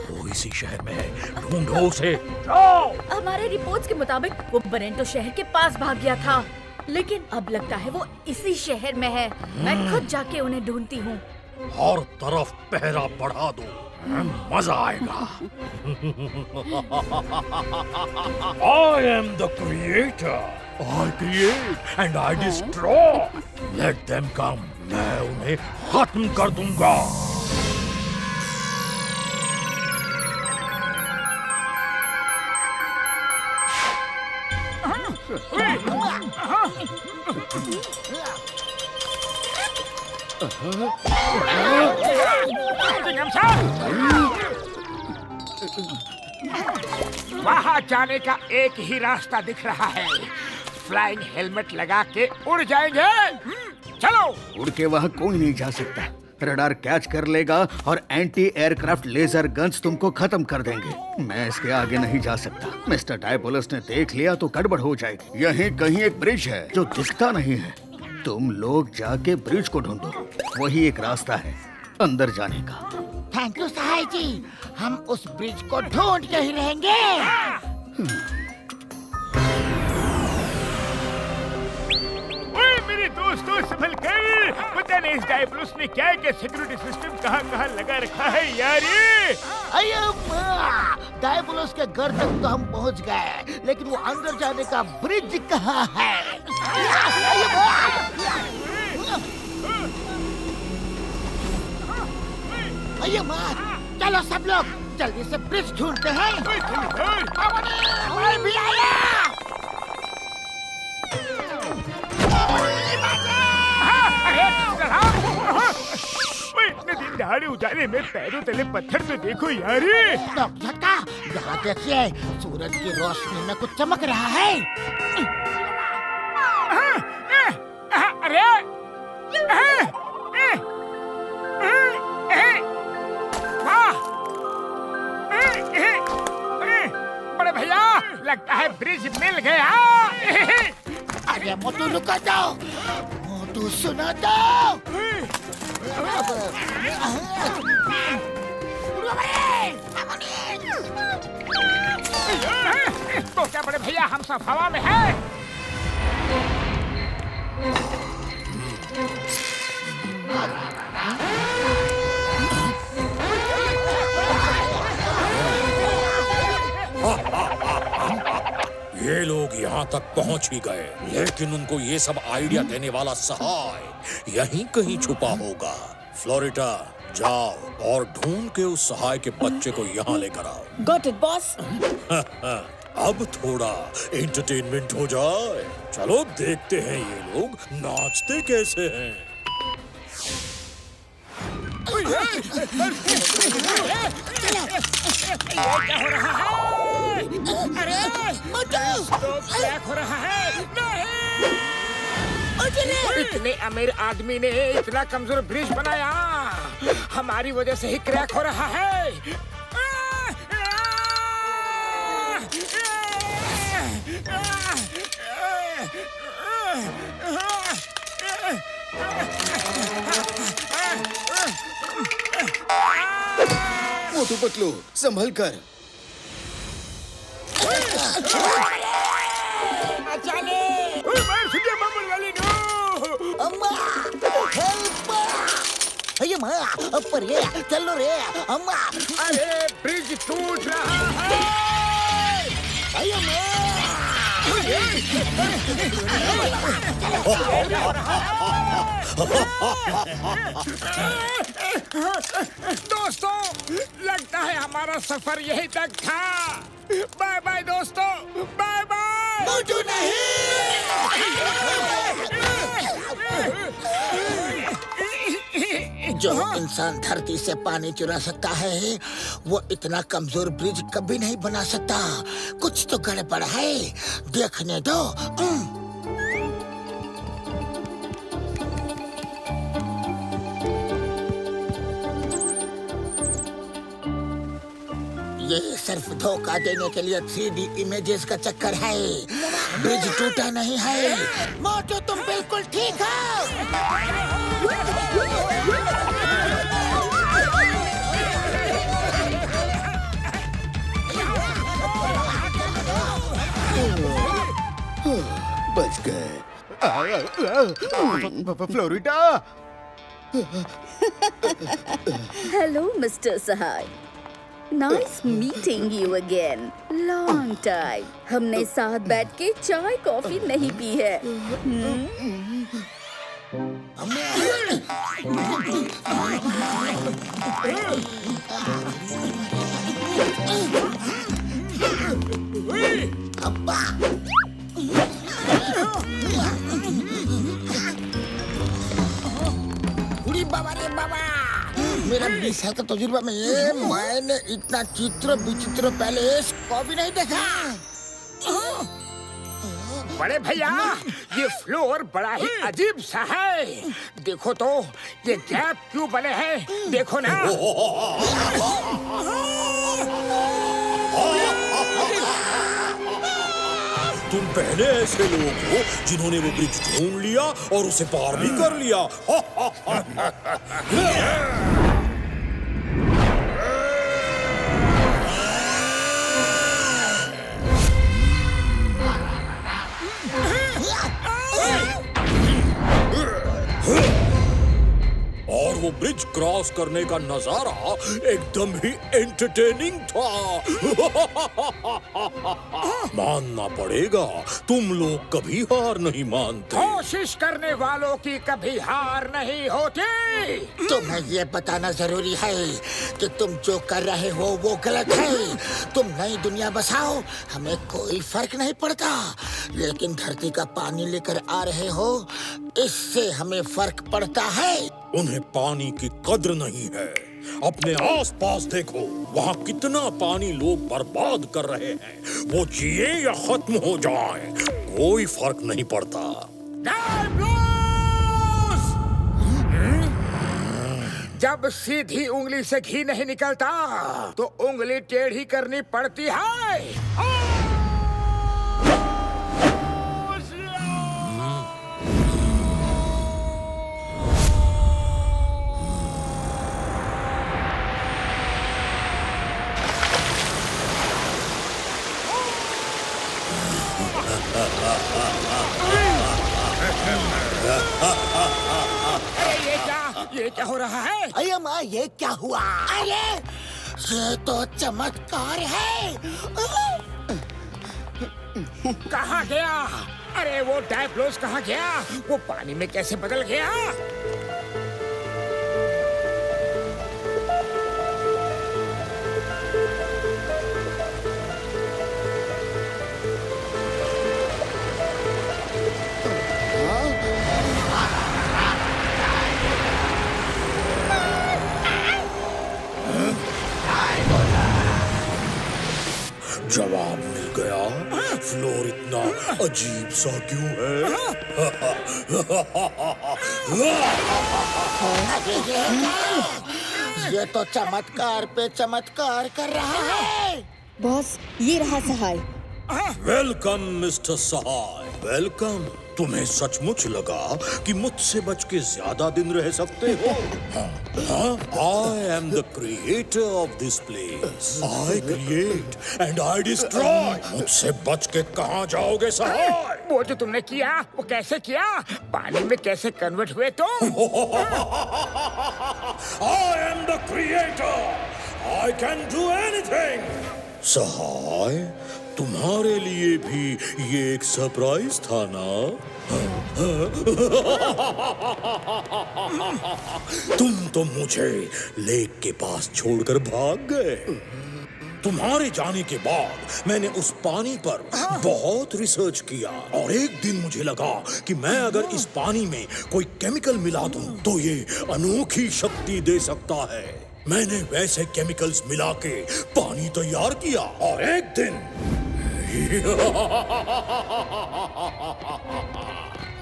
वो इसी शहर में है, ढूंढो उसे। जाओ।
हमारे रिपोर्ट्स के मुताबिक वो बरेंटो शहर के पास भाग गया था, लेकिन अब लगता है वो इसी शहर में है। मैं खुद जाके उन्हें ढूंढती हूँ।
हर तरफ पहरा बढ़ा दो, मजा आएगा। I am the creator. I create and I destroy. Let them come. मैं उन्हें खत्म कर दूंगा।
वहाँ जाने का एक ही रास्ता दिख रहा है। फ्लाइंग हेलमेट लगा के उड़ जाएंगे। चलो।
उड़ के वहाँ कोई नहीं जा सकता। रडार कैच कर लेगा और एंटी एयरक्राफ्ट लेजर गन्स तुमको खत्म कर देंगे। मैं इसके आगे नहीं जा सकता। मिस्टर डायबोलस ने देख लिया तो गड़बड़ हो जाएगी। यहीं कहीं एक ब्रिज है जो दिखता नहीं है। तुम लोग जाके ब्रिज को ढूंढो, वही एक रास्ता है अंदर जाने का।
थैंक यू सहाय जी, हम उस ब्रिज को ढूंढ के ही रहेंगे।
मेरे दोस्तों संभल कर, पता नहीं इस डायबोलस ने क्या सिक्योरिटी सिस्टम कहाँ लगा रखा है यार।
डायबोलस के घर तक तो हम पहुंच गए, लेकिन वो अंदर जाने का ब्रिज कहाँ है? चलो सब लोग जल्दी से ब्रिज ढूंढते हैं। मैं भी आया।
इतने दिन दहाड़े उजाले में पैरों तले पत्थर तो देखो यार।
झटका, यहाँ देखिए, सूरज की रोशनी में कुछ चमक रहा है।
अरे बड़े भैया लगता है ब्रिज मिल गया।
अरे मोटू रुको जाओ, मोटू सुनो तो।
तो क्या बड़े भैया हम सब हवा में हैं?
ये लोग यहाँ तक पहुँच ही गए, लेकिन उनको ये सब आइडिया देने वाला सहाय यहीं कहीं छुपा होगा। फ्लोरिडा जाओ और ढूंढ के उस सहाय के बच्चे को यहाँ लेकर आओ।
Got it boss.
अब थोड़ा एंटरटेनमेंट हो जाए। चलो देखते हैं ये लोग नाचते कैसे हैं।
क्या हो रहा है? अरे तो क्या हो रहा है? नहीं, इतने अमीर आदमी ने इतना कमजोर ब्रिज बनाया, हमारी वजह से ही क्रैक हो रहा है।
मोटू पतलू संभल कर।
पर चलो रे अम्मा।
अरे ब्रिज टूट रहा है। दोस्तों, लगता है हमारा सफर यहीं तक था। बाय बाय दोस्तों, बाय बाय।
मोटू नहीं। जो इंसान धरती से पानी चुरा सकता है, वो इतना कमजोर ब्रिज कभी नहीं बना सकता। कुछ तो गड़बड़ है, देखने दो। ये सिर्फ धोखा देने के लिए 3D इमेजेस का चक्कर है। ब्रिज टूटा नहीं है। मोटू तुम बिल्कुल ठीक
हो। बच गए। Florida.
Hello mister Sahay, nice meeting you again. Long time हमने साथ बैठ के चाय कॉफी नहीं पी है।
बाबा रे बाबा, मेरा 20 साल का तजुर्बा में मैंने इतना चित्र विचित्र पहले कभी नहीं देखा।
बड़े भैया, ये फ्लोर बड़ा ही अजीब सा है। देखो तो ये गैप क्यों बने हैं, देखो ना।
तुम पहले ऐसे लोग हो जिन्होंने वो ब्रिज ढूंढ लिया और उसे पार भी कर लिया। और वो ब्रिज क्रॉस करने का नजारा एकदम ही एंटरटेनिंग था। मानना पड़ेगा, तुम लोग कभी हार नहीं मानते।
कोशिश करने वालों की कभी हार नहीं होती।
तुम्हें ये बताना जरूरी है कि तुम जो कर रहे हो वो गलत है। तुम नई दुनिया बसाओ, हमें कोई फर्क नहीं पड़ता, लेकिन धरती का पानी लेकर आ रहे हो, इससे हमें फर्क पड़ता है।
उन्हें पानी की कद्र नहीं है। अपने आसपास देखो, वहाँ कितना पानी लोग बर्बाद कर रहे हैं। वो जिए या खत्म हो जाए, कोई फर्क नहीं पड़ता।
जब सीधी उंगली से घी नहीं निकलता तो उंगली टेढ़ी करनी पड़ती है। अरे ये क्या हो रहा है?
अरे माँ, ये क्या हुआ? अरे ये तो चमत्कार है।
कहाँ गया? अरे वो डायब्लोस कहाँ गया? वो पानी में कैसे बदल गया?
जवाब मिल गया। फ्लोर इतना अजीब सा क्यों है?
ये तो चमत्कार पे चमत्कार कर रहा है।
बॉस, ये रहा सहाय।
वेलकम मिस्टर सहाय, वेलकम। तुम्हें सचमुच लगा कि मुझसे बच के ज्यादा दिन रह सकते हो? आई am the creator of this place. I create and I destroy. मुझसे बच के कहाँ जाओगे सहाय?
वो जो तुमने किया, वो कैसे किया? पानी में कैसे कन्वर्ट हुए तुम?
I am the creator. I can do anything. Sahay, तुम्हारे लिए भी ये एक सरप्राइज था ना? तुम तो मुझे लेक के पास छोड़कर भाग गए। तुम्हारे जाने के बाद मैंने उस पानी पर बहुत रिसर्च किया और एक दिन मुझे लगा कि मैं अगर इस पानी में कोई केमिकल मिला दूं तो ये अनोखी शक्ति दे सकता है। मैंने वैसे केमिकल्स मिला के पानी तैयार किया और एक दिन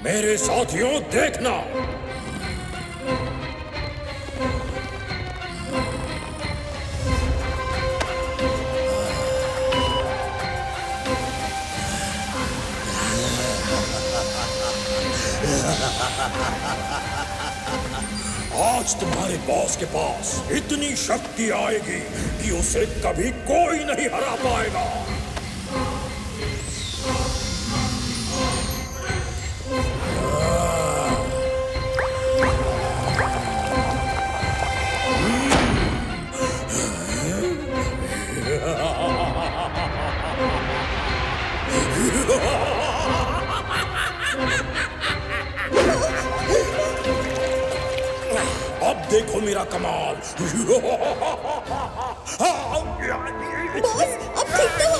मेरे साथियों देखना, आज तुम्हारे बॉस के पास इतनी शक्ति आएगी कि उसे कभी कोई नहीं हरा पाएगा। अब देखो मेरा कमाल।
बॉस, अब ठीक तो हो?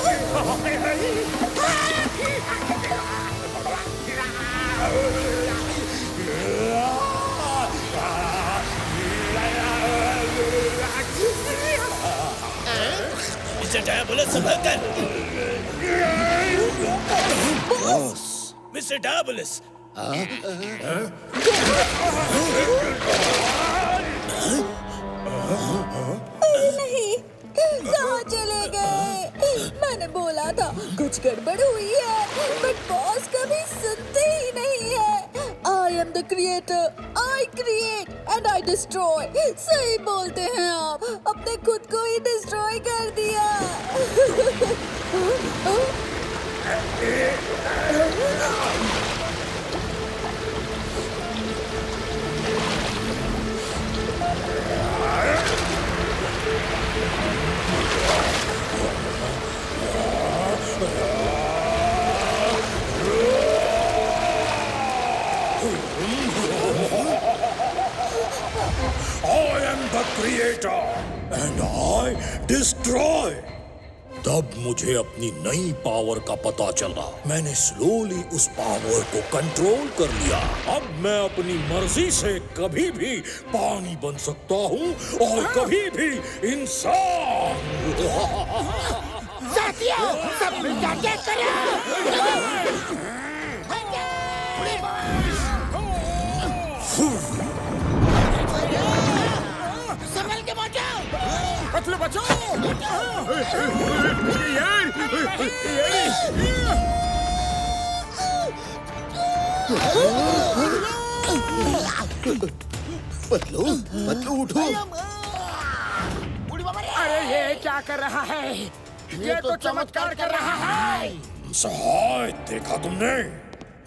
मिस्टर डायबोलस, संभल कर। मिस्टर डायबोलस,
नहीं, कहाँ चले गए? मैंने बोला था कुछ गड़बड़ हुई है, बट बॉस कभी सुनते ही नहीं है। आई am the creator, I create and I destroy. सही बोलते हैं आप, अपने खुद को ही डिस्ट्रॉय कर दिया।
I am the creator and I destroy. तब मुझे अपनी नई पावर का पता चला। मैंने स्लोली उस पावर को कंट्रोल कर लिया। अब मैं अपनी मर्जी से कभी भी पानी बन सकता हूँ और कभी भी इंसान।
साथियों, सब मिलकर क्या करें? संभल के बचाओ!
पतलू बचाओ!
पतलू, पतलू उठो।
अरे ये क्या कर रहा है? ये तो चमत्कार कर रहा है।
सहाय, देखा तुमने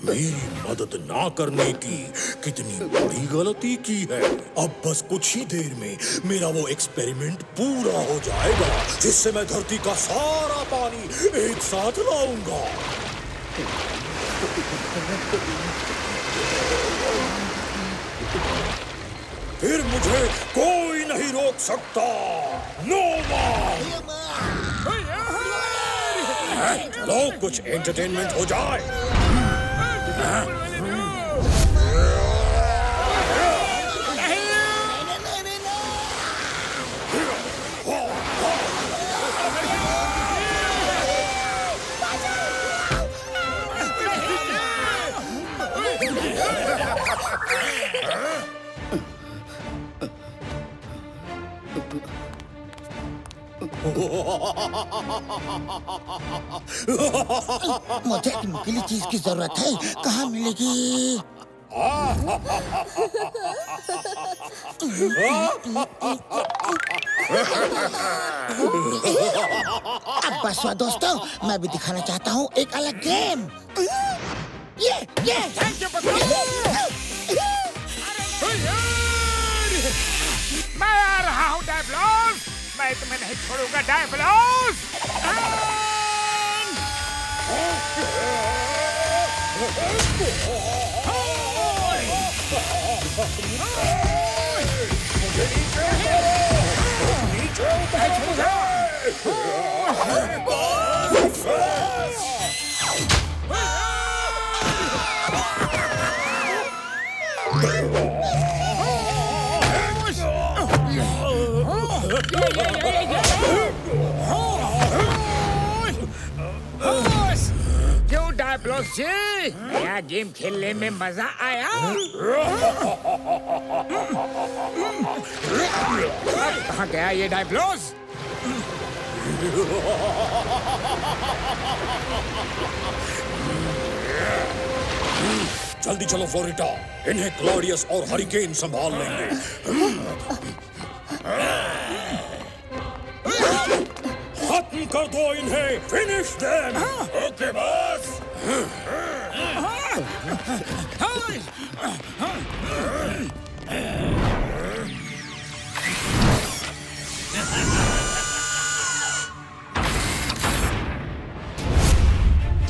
मेरी मदद ना करने की कितनी बड़ी गलती की है। अब बस कुछ ही देर में मेरा वो एक्सपेरिमेंट पूरा हो जाएगा, जिससे मैं धरती का सारा पानी एक साथ लाऊंगा। फिर मुझे कोई नहीं रोक सकता। No one. चलो कुछ एंटरटेनमेंट हो जाए।
मुझे एक नुकीली चीज की जरूरत है, कहाँ मिलेगी? अब बस हुआ दोस्तों, मैं भी दिखाना चाहता हूँ एक अलग गेम। ये
मैं आ रहा हूँ डायबलोस, मैं तुम्हें नहीं छोड़ूंगा डायबलोस। क्यों डायबलोस जी, नया गेम खेलने में मजा आया? अब कहाँ गया ये डायबलोस?
जल्दी चलो फ्लोरिटा, इन्हें क्लॉडियस और हरिकेन संभाल लेंगे। खत्म कर दो इन्हें, फिनिश देम। Okay boss.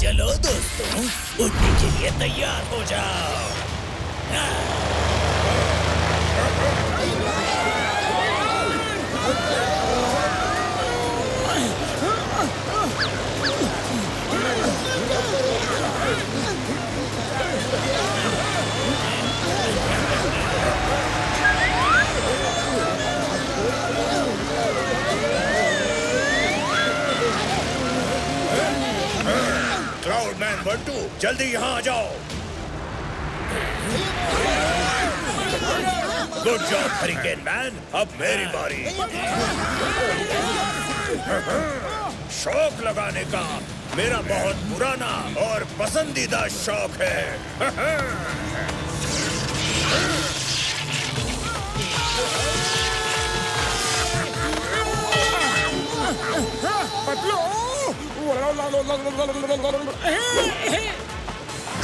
चलो दोस्तों, उड़ने के लिए तैयार हो जाओ।
क्लाउडमैन बंटू, जल्दी यहाँ आ जाओ। गुड जॉब हरिकेन मैन, अब मेरी बारी। शौक लगाने का मेरा बहुत पुराना और पसंदीदा शौक है।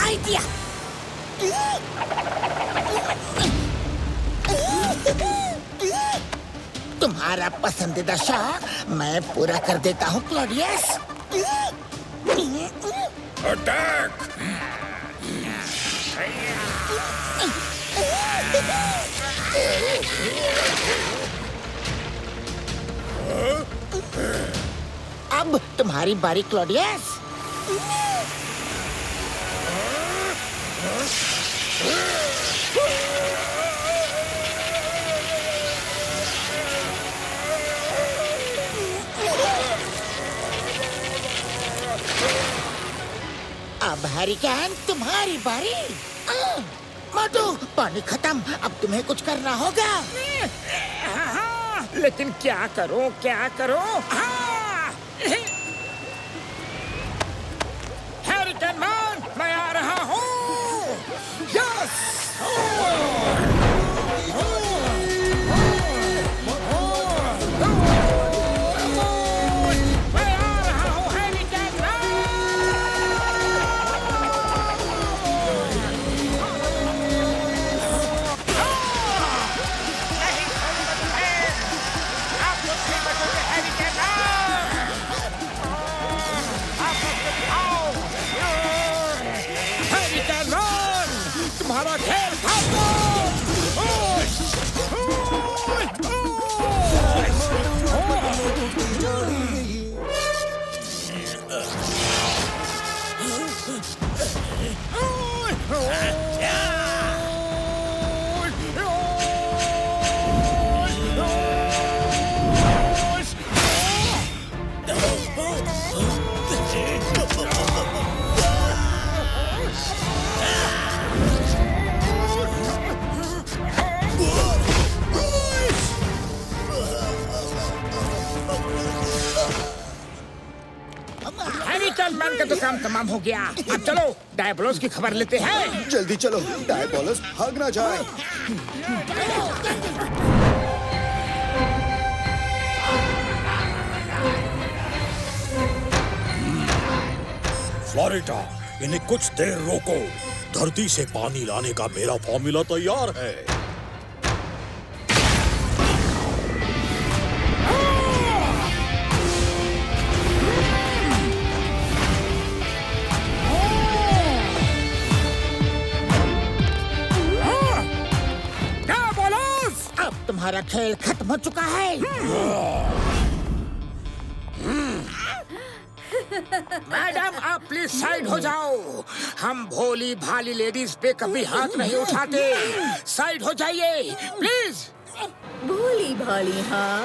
आइडिया। तुम्हारा पसंदीदा शौक मैं पूरा कर देता हूँ क्लॉडियस।
अटैक!
अब तुम्हारी बारी क्लॉडियस। अब हरिकेन तुम्हारी बारी। मोटू, पानी खत्म, अब तुम्हें कुछ करना होगा।
लेकिन क्या करूं, क्या करूं? हरिकेन मैन, मैं आ रहा हूँ। यस! मैं आ रहा हूँ हरिकेन मैन। हवा खेल भागो। मैन का तो काम तमाम हो गया। अब चलो डायबोलोस की खबर लेते हैं।
जल्दी चलो, डायबोलोस भाग ना जाए।
फ्लोरिडा, इन्हें कुछ देर रोको। धरती से पानी लाने का मेरा फॉर्मूला तैयार है।
तुम्हारा खेल खत्म हो चुका है।
मैडम आप प्लीज साइड हो जाओ। हम भोली भाली लेडीज पे कभी हाथ नहीं उठाते। साइड हो जाइए प्लीज।
भोली भाली, हाँ।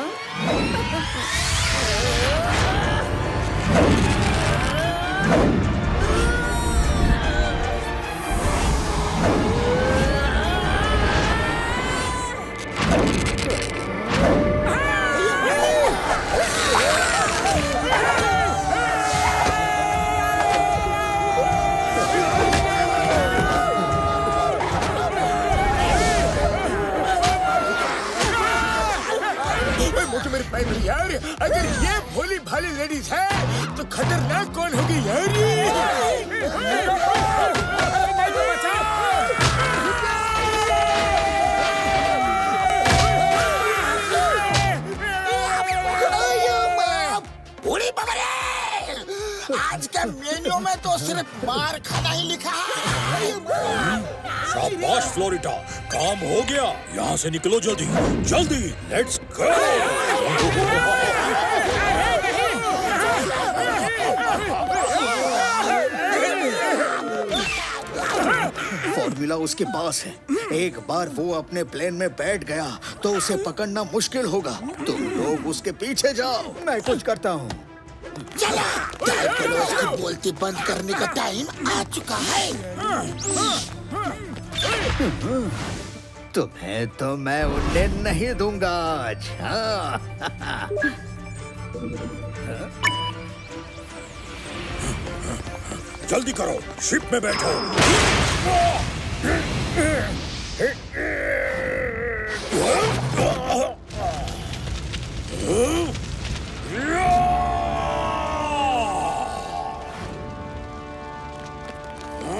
यार अगर ये भोली भाली लेडीज है तो खतरनाक कौन होगी यार?
आज के मेन्यू में तो सिर्फ मार खाना ही लिखा है।
शाबाश फ्लोरिडा, काम हो गया। यहाँ से निकलो जल्दी जल्दी, लेट्स गो।
फॉर्मूला उसके पास है। एक बार वो अपने प्लेन में बैठ गया तो उसे पकड़ना मुश्किल होगा। तुम लोग उसके पीछे जाओ, मैं कुछ करता हूँ।
चला, डायबोलोस की बोलती बंद करने का टाइम आ चुका है।
तुम्हें तो मैं उड़ने नहीं दूंगा आज। हाँ।
जल्दी करो, शिप में बैठो।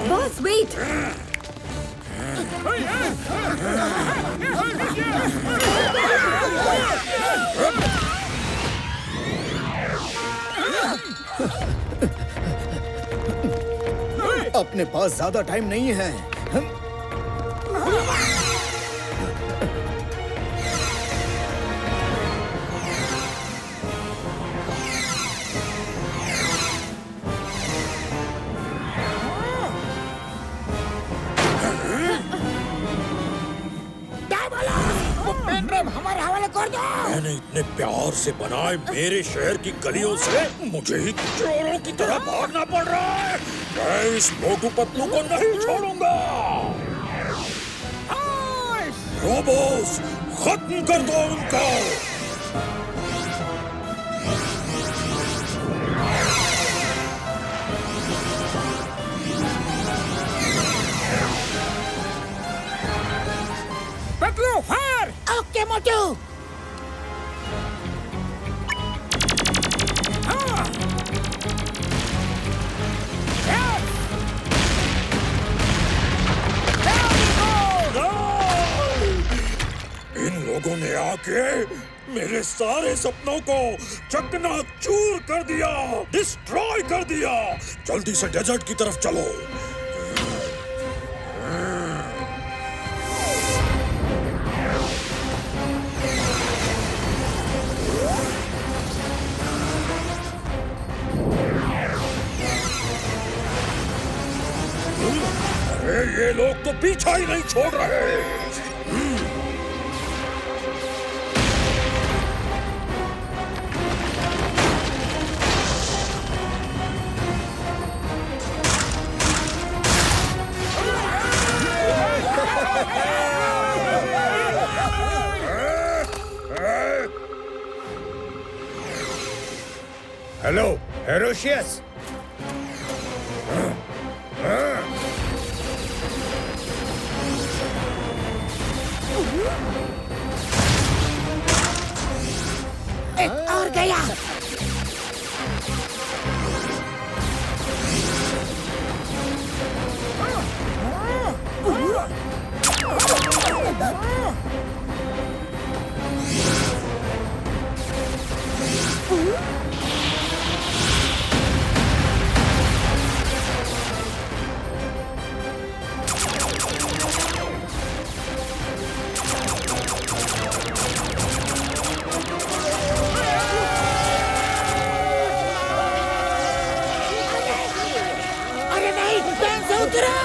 Boss wait.
अपने पास ज्यादा टाइम नहीं है।
हमारे हवाले कर दो।
मैंने इतने प्यार से बनाए मेरे शहर की गलियों से मुझे ही चोरों की तरह भागना पड़ रहा है। मैं इस मोटू पतलू को नहीं छोड़ूंगा। रोबोस, खत्म कर दो उनको।
पतलू फायर।
ओके मोटू।
इन लोगों ने आके मेरे सारे सपनों को चकनाचूर कर दिया, डिस्ट्रॉय कर दिया। जल्दी से डेजर्ट की तरफ चलो। अरे ये लोग तो पीछा ही नहीं छोड़ रहे।
हेलो हेरोशियस।
एक और गया। अरे नहीं, बैंक से उतरो।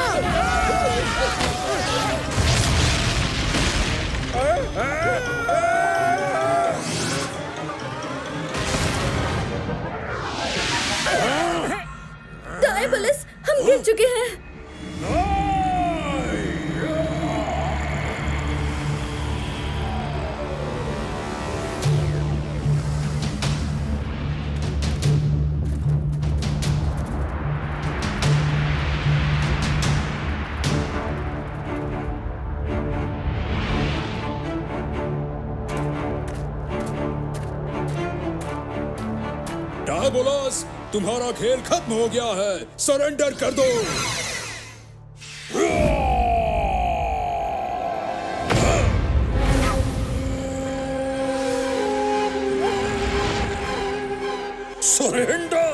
डायबोलस, हम गिर चुके हैं।
डायबोलस, तुम्हारा खेल खत्म हो गया है, सरेंडर कर दो। सरेंडर।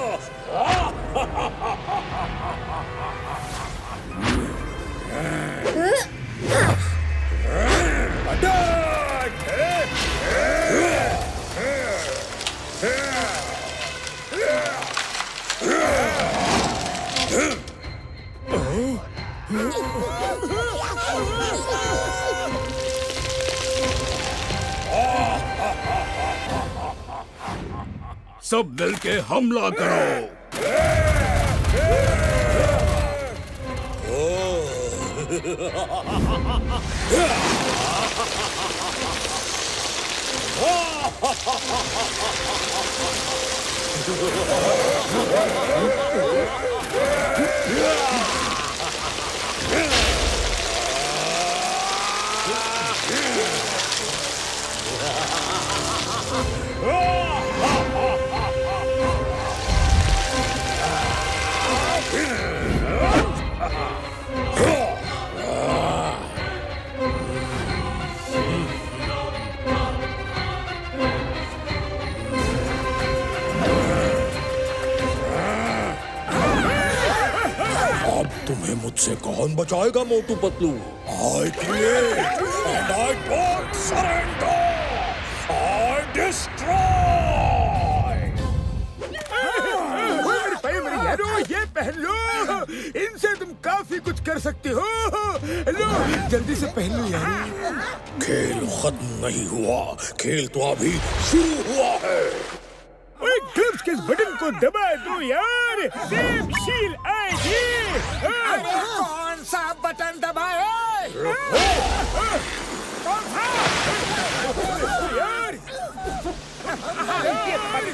सब मिलके हमला करो।
तुम्हें मुझसे कौन बचाएगा Motu Patlu? I create and I don't surrender. I destroy.
मेरे यारो, ये पहन लो। इनसे तुम काफी कुछ कर सकते हो। लो, जल्दी से पहन लो यार।
खेल खत्म नहीं हुआ, खेल तो अभी शुरू हुआ है।
ओए, ग्लव्स के इस बटन को दबा दो यार। सेम शील आएगी। अरे कौन सा बटन दबाए? कौन सा? यार, रॉकेट बन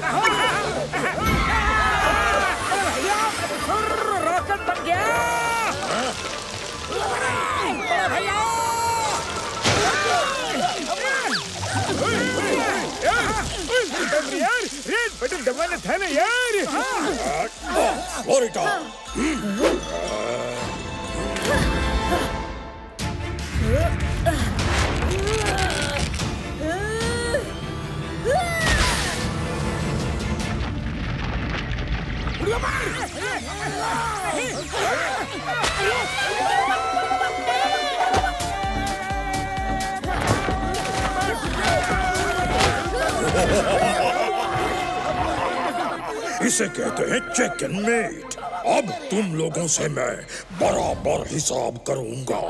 गया। भैया, यार, रेड बटन दबाना था ना यार।
फ्लोरिडा। इसे कहते हैं चिकन मीट। अब तुम लोगों से मैं बराबर हिसाब करूंगा।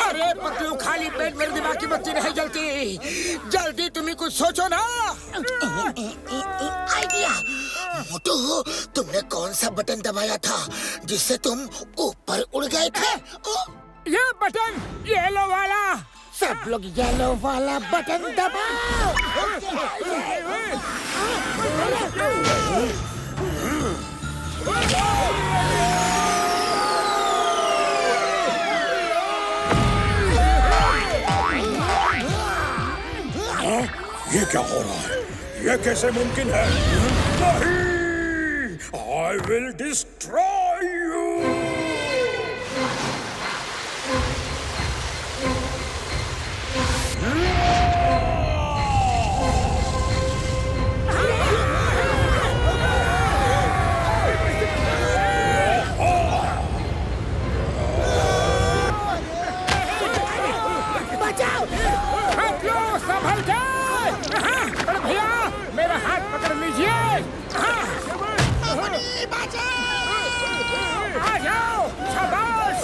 अरे पतलू, खाली पेट मेरे दिमाग की बत्ती नहीं जलती। जल्दी तुम्ही कुछ सोचो ना।
आइडिया। मोटू, तुमने कौन सा बटन दबाया था जिससे तुम ऊपर उड़ गए थे?
ये बटन, येलो वाला।
सब लोग येलो वाला बटन दबाओ।
ये क्या हो रहा है? ये कैसे मुमकिन है? नहीं! I will destroy you!
Patlu, संभल के। अरे भैया, मेरा हाथ पकड़ लीजिए। आ जाओ, शाबाश।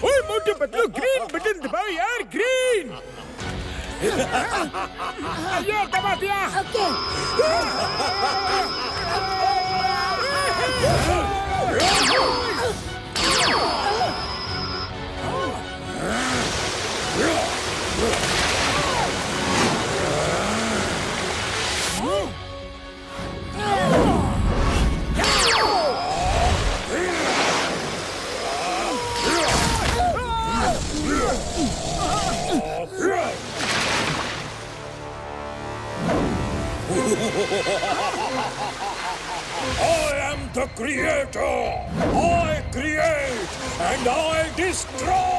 ओए मोटे पतलू, ग्रीन बटन दबाओ यार, ग्रीन। ये दबा दिया।
I am the creator. I create and I destroy.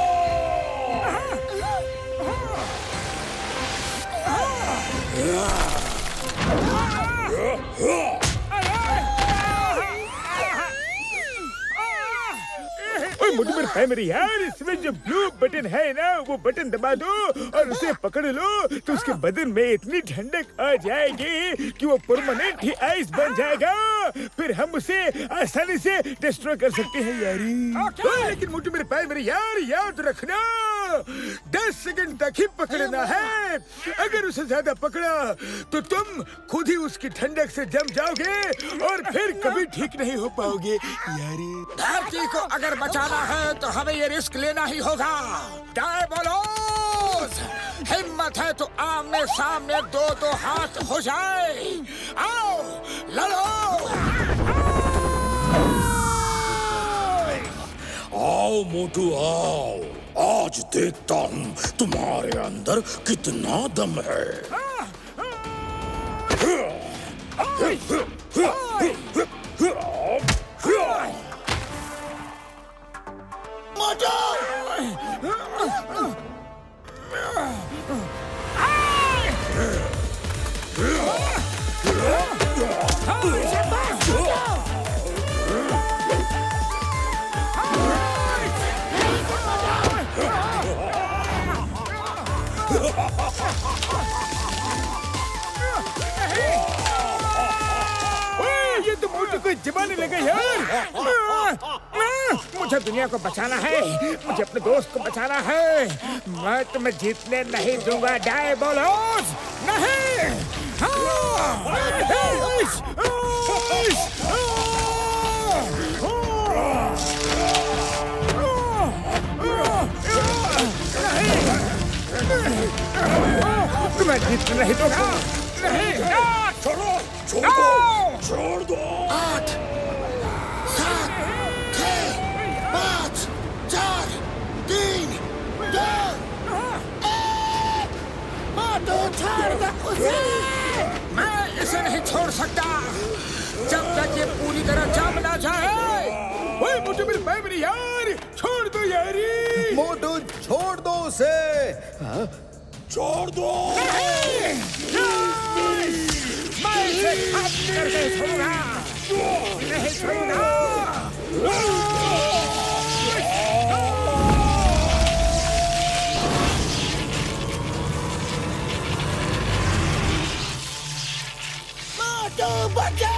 ओए मोटू, मेरे पैर मेरे यार, इसमें जो ब्लू बटन है ना, वो बटन दबा दो और उसे पकड़ लो तो उसके बदन में इतनी ठंडक आ जाएगी कि वो परमानेंट ही आइस बन जाएगा। फिर हम उसे आसानी से डिस्ट्रॉय कर सकते हैं यारी। लेकिन मोटू मेरे पैर मेरे यार, याद रखना 10 सेकंड तक ही पकड़ना है। अगर उसे ज्यादा पकड़ा तो तुम खुद ही उसकी ठंडक से जम जाओगे और फिर कभी ठीक नहीं हो पाओगे यारी। धरती को अगर बचाना है तो हमें ये रिस्क लेना ही होगा। डायबोलोस, हिम्मत है तो आमने सामने दो दो हाथ हो जाए। आओ लड़ो।
आओ मोटू आओ, आज देखता हूँ तुम्हारे अंदर कितना दम है।
ये तो मोटू को जमाने लगा यार। मुझे दुनिया को बचाना है, मुझे अपने दोस्त को बचाना है। मैं तुम्हें जीतने नहीं दूंगा डायबोलोस, नहीं। तुम्हें जीतने नहीं दूंगा, नहीं।
छोड़ो, छोड़ दो, छोड़ दो।
8, 7, 6, 5, 4, 3, 2, 1। मोटू छोड़ दो उसे।
मैं कर सकता जब तक ये पूरी तरह जम ना जाए। ओए मोटू मेरे पैर मेरी यार, छोड़ दो यारी।
मोटू छोड़ दो उसे।
छोड़ दो।
मैं इसे खत्म करके छोड़ूंगा, नहीं छोड़ूंगा।
मोटू बचा।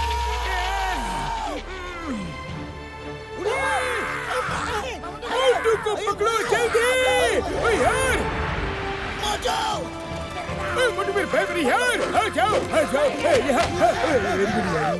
मोटू को पकड़ो जल्दी। ओए यार
मोटू।
मोटू मेरे पैर मेरी यार, आ जाओ आ जाओ। वेरी गुड यार।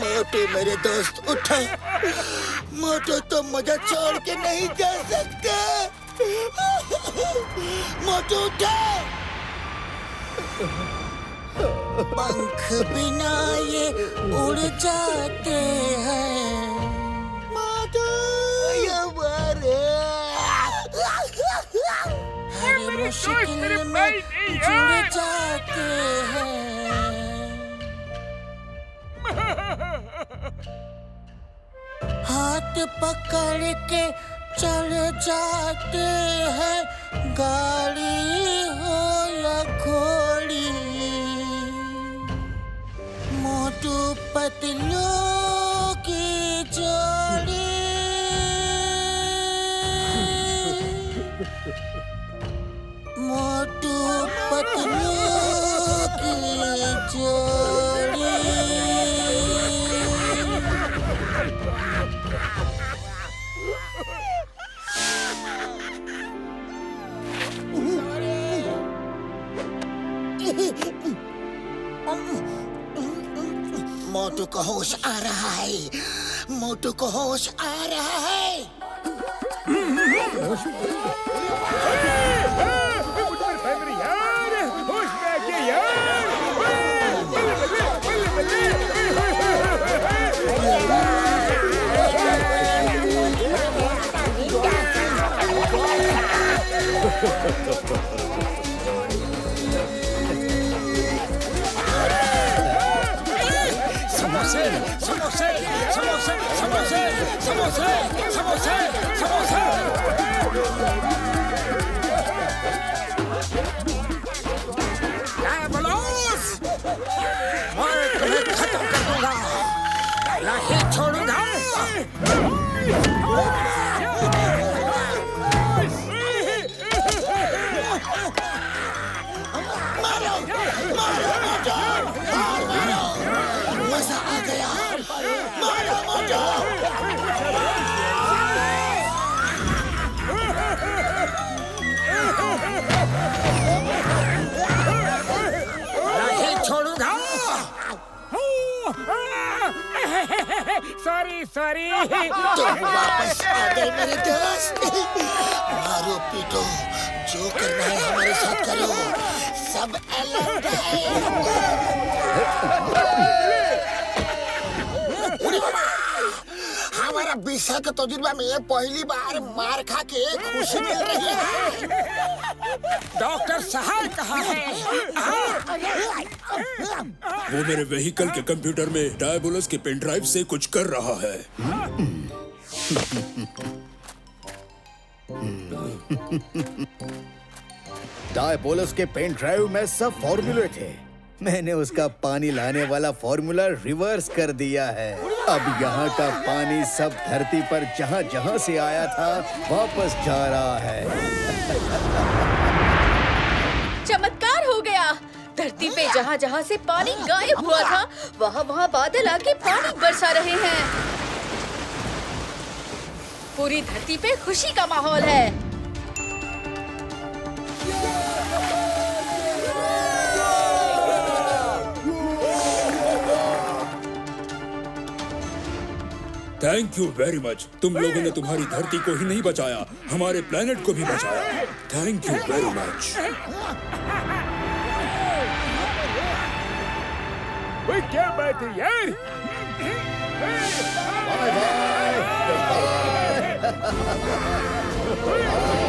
मोटू मेरे दोस्त उठो। मोटू तुम मुझे छोड़ के नहीं जा सकते। मोटू उठो। पंख बिना ये उड़ जाते हैं। मोटू हर मुश्किल में जुड़ जाते हैं। हाथ पकड़ के चढ़ जाते हैं, गाड़ी हो या घोड़ी। मोटू पतलू की जोड़ी। मोटू पतलू की जोड़ी। मोटू को होश आ रहा है। मोटू को होश आ रहा है।
समोसे समोसे समोसे समोसे समोसे समोसे समोसे। डायबोलोस, मैं तुम्हें खत्म कर दूंगा, नहीं छोड़ूंगा।
मारो मारो मारो, मजा आ गया। मारो मोटू।
नहीं छोड़ूंगा। Sorry sorry.
तुम वापस आ गए मेरे दोस्त। मारो पीटो, जो करना है हमारे साथ करो, सब अलग हमारा बिस्सा के तजुर्बा में पहली बार मार खा के खुशी मिल रही है।
डॉक्टर साहब कहाँ है?
वो मेरे व्हीकल के कंप्यूटर में डायबोलस के पेन ड्राइव से कुछ कर रहा है।
डायबोलस के पेन ड्राइव में सब फॉर्मूले थे। मैंने उसका पानी लाने वाला फॉर्मूला रिवर्स कर दिया है। अब यहाँ का पानी सब धरती पर जहाँ जहाँ से आया था वापस जा रहा है।
चमत्कार हो गया। धरती पे जहाँ जहाँ से पानी गायब हुआ था वहाँ वहाँ बादल आके पानी बरसा रहे हैं। पूरी धरती पे खुशी का माहौल है।
Thank you very much. तुम लोगों ने तुम्हारी धरती को ही नहीं बचाया, हमारे प्लेनेट को भी बचाया। Thank you very much.
ओए क्या बात है यार?
Bye bye.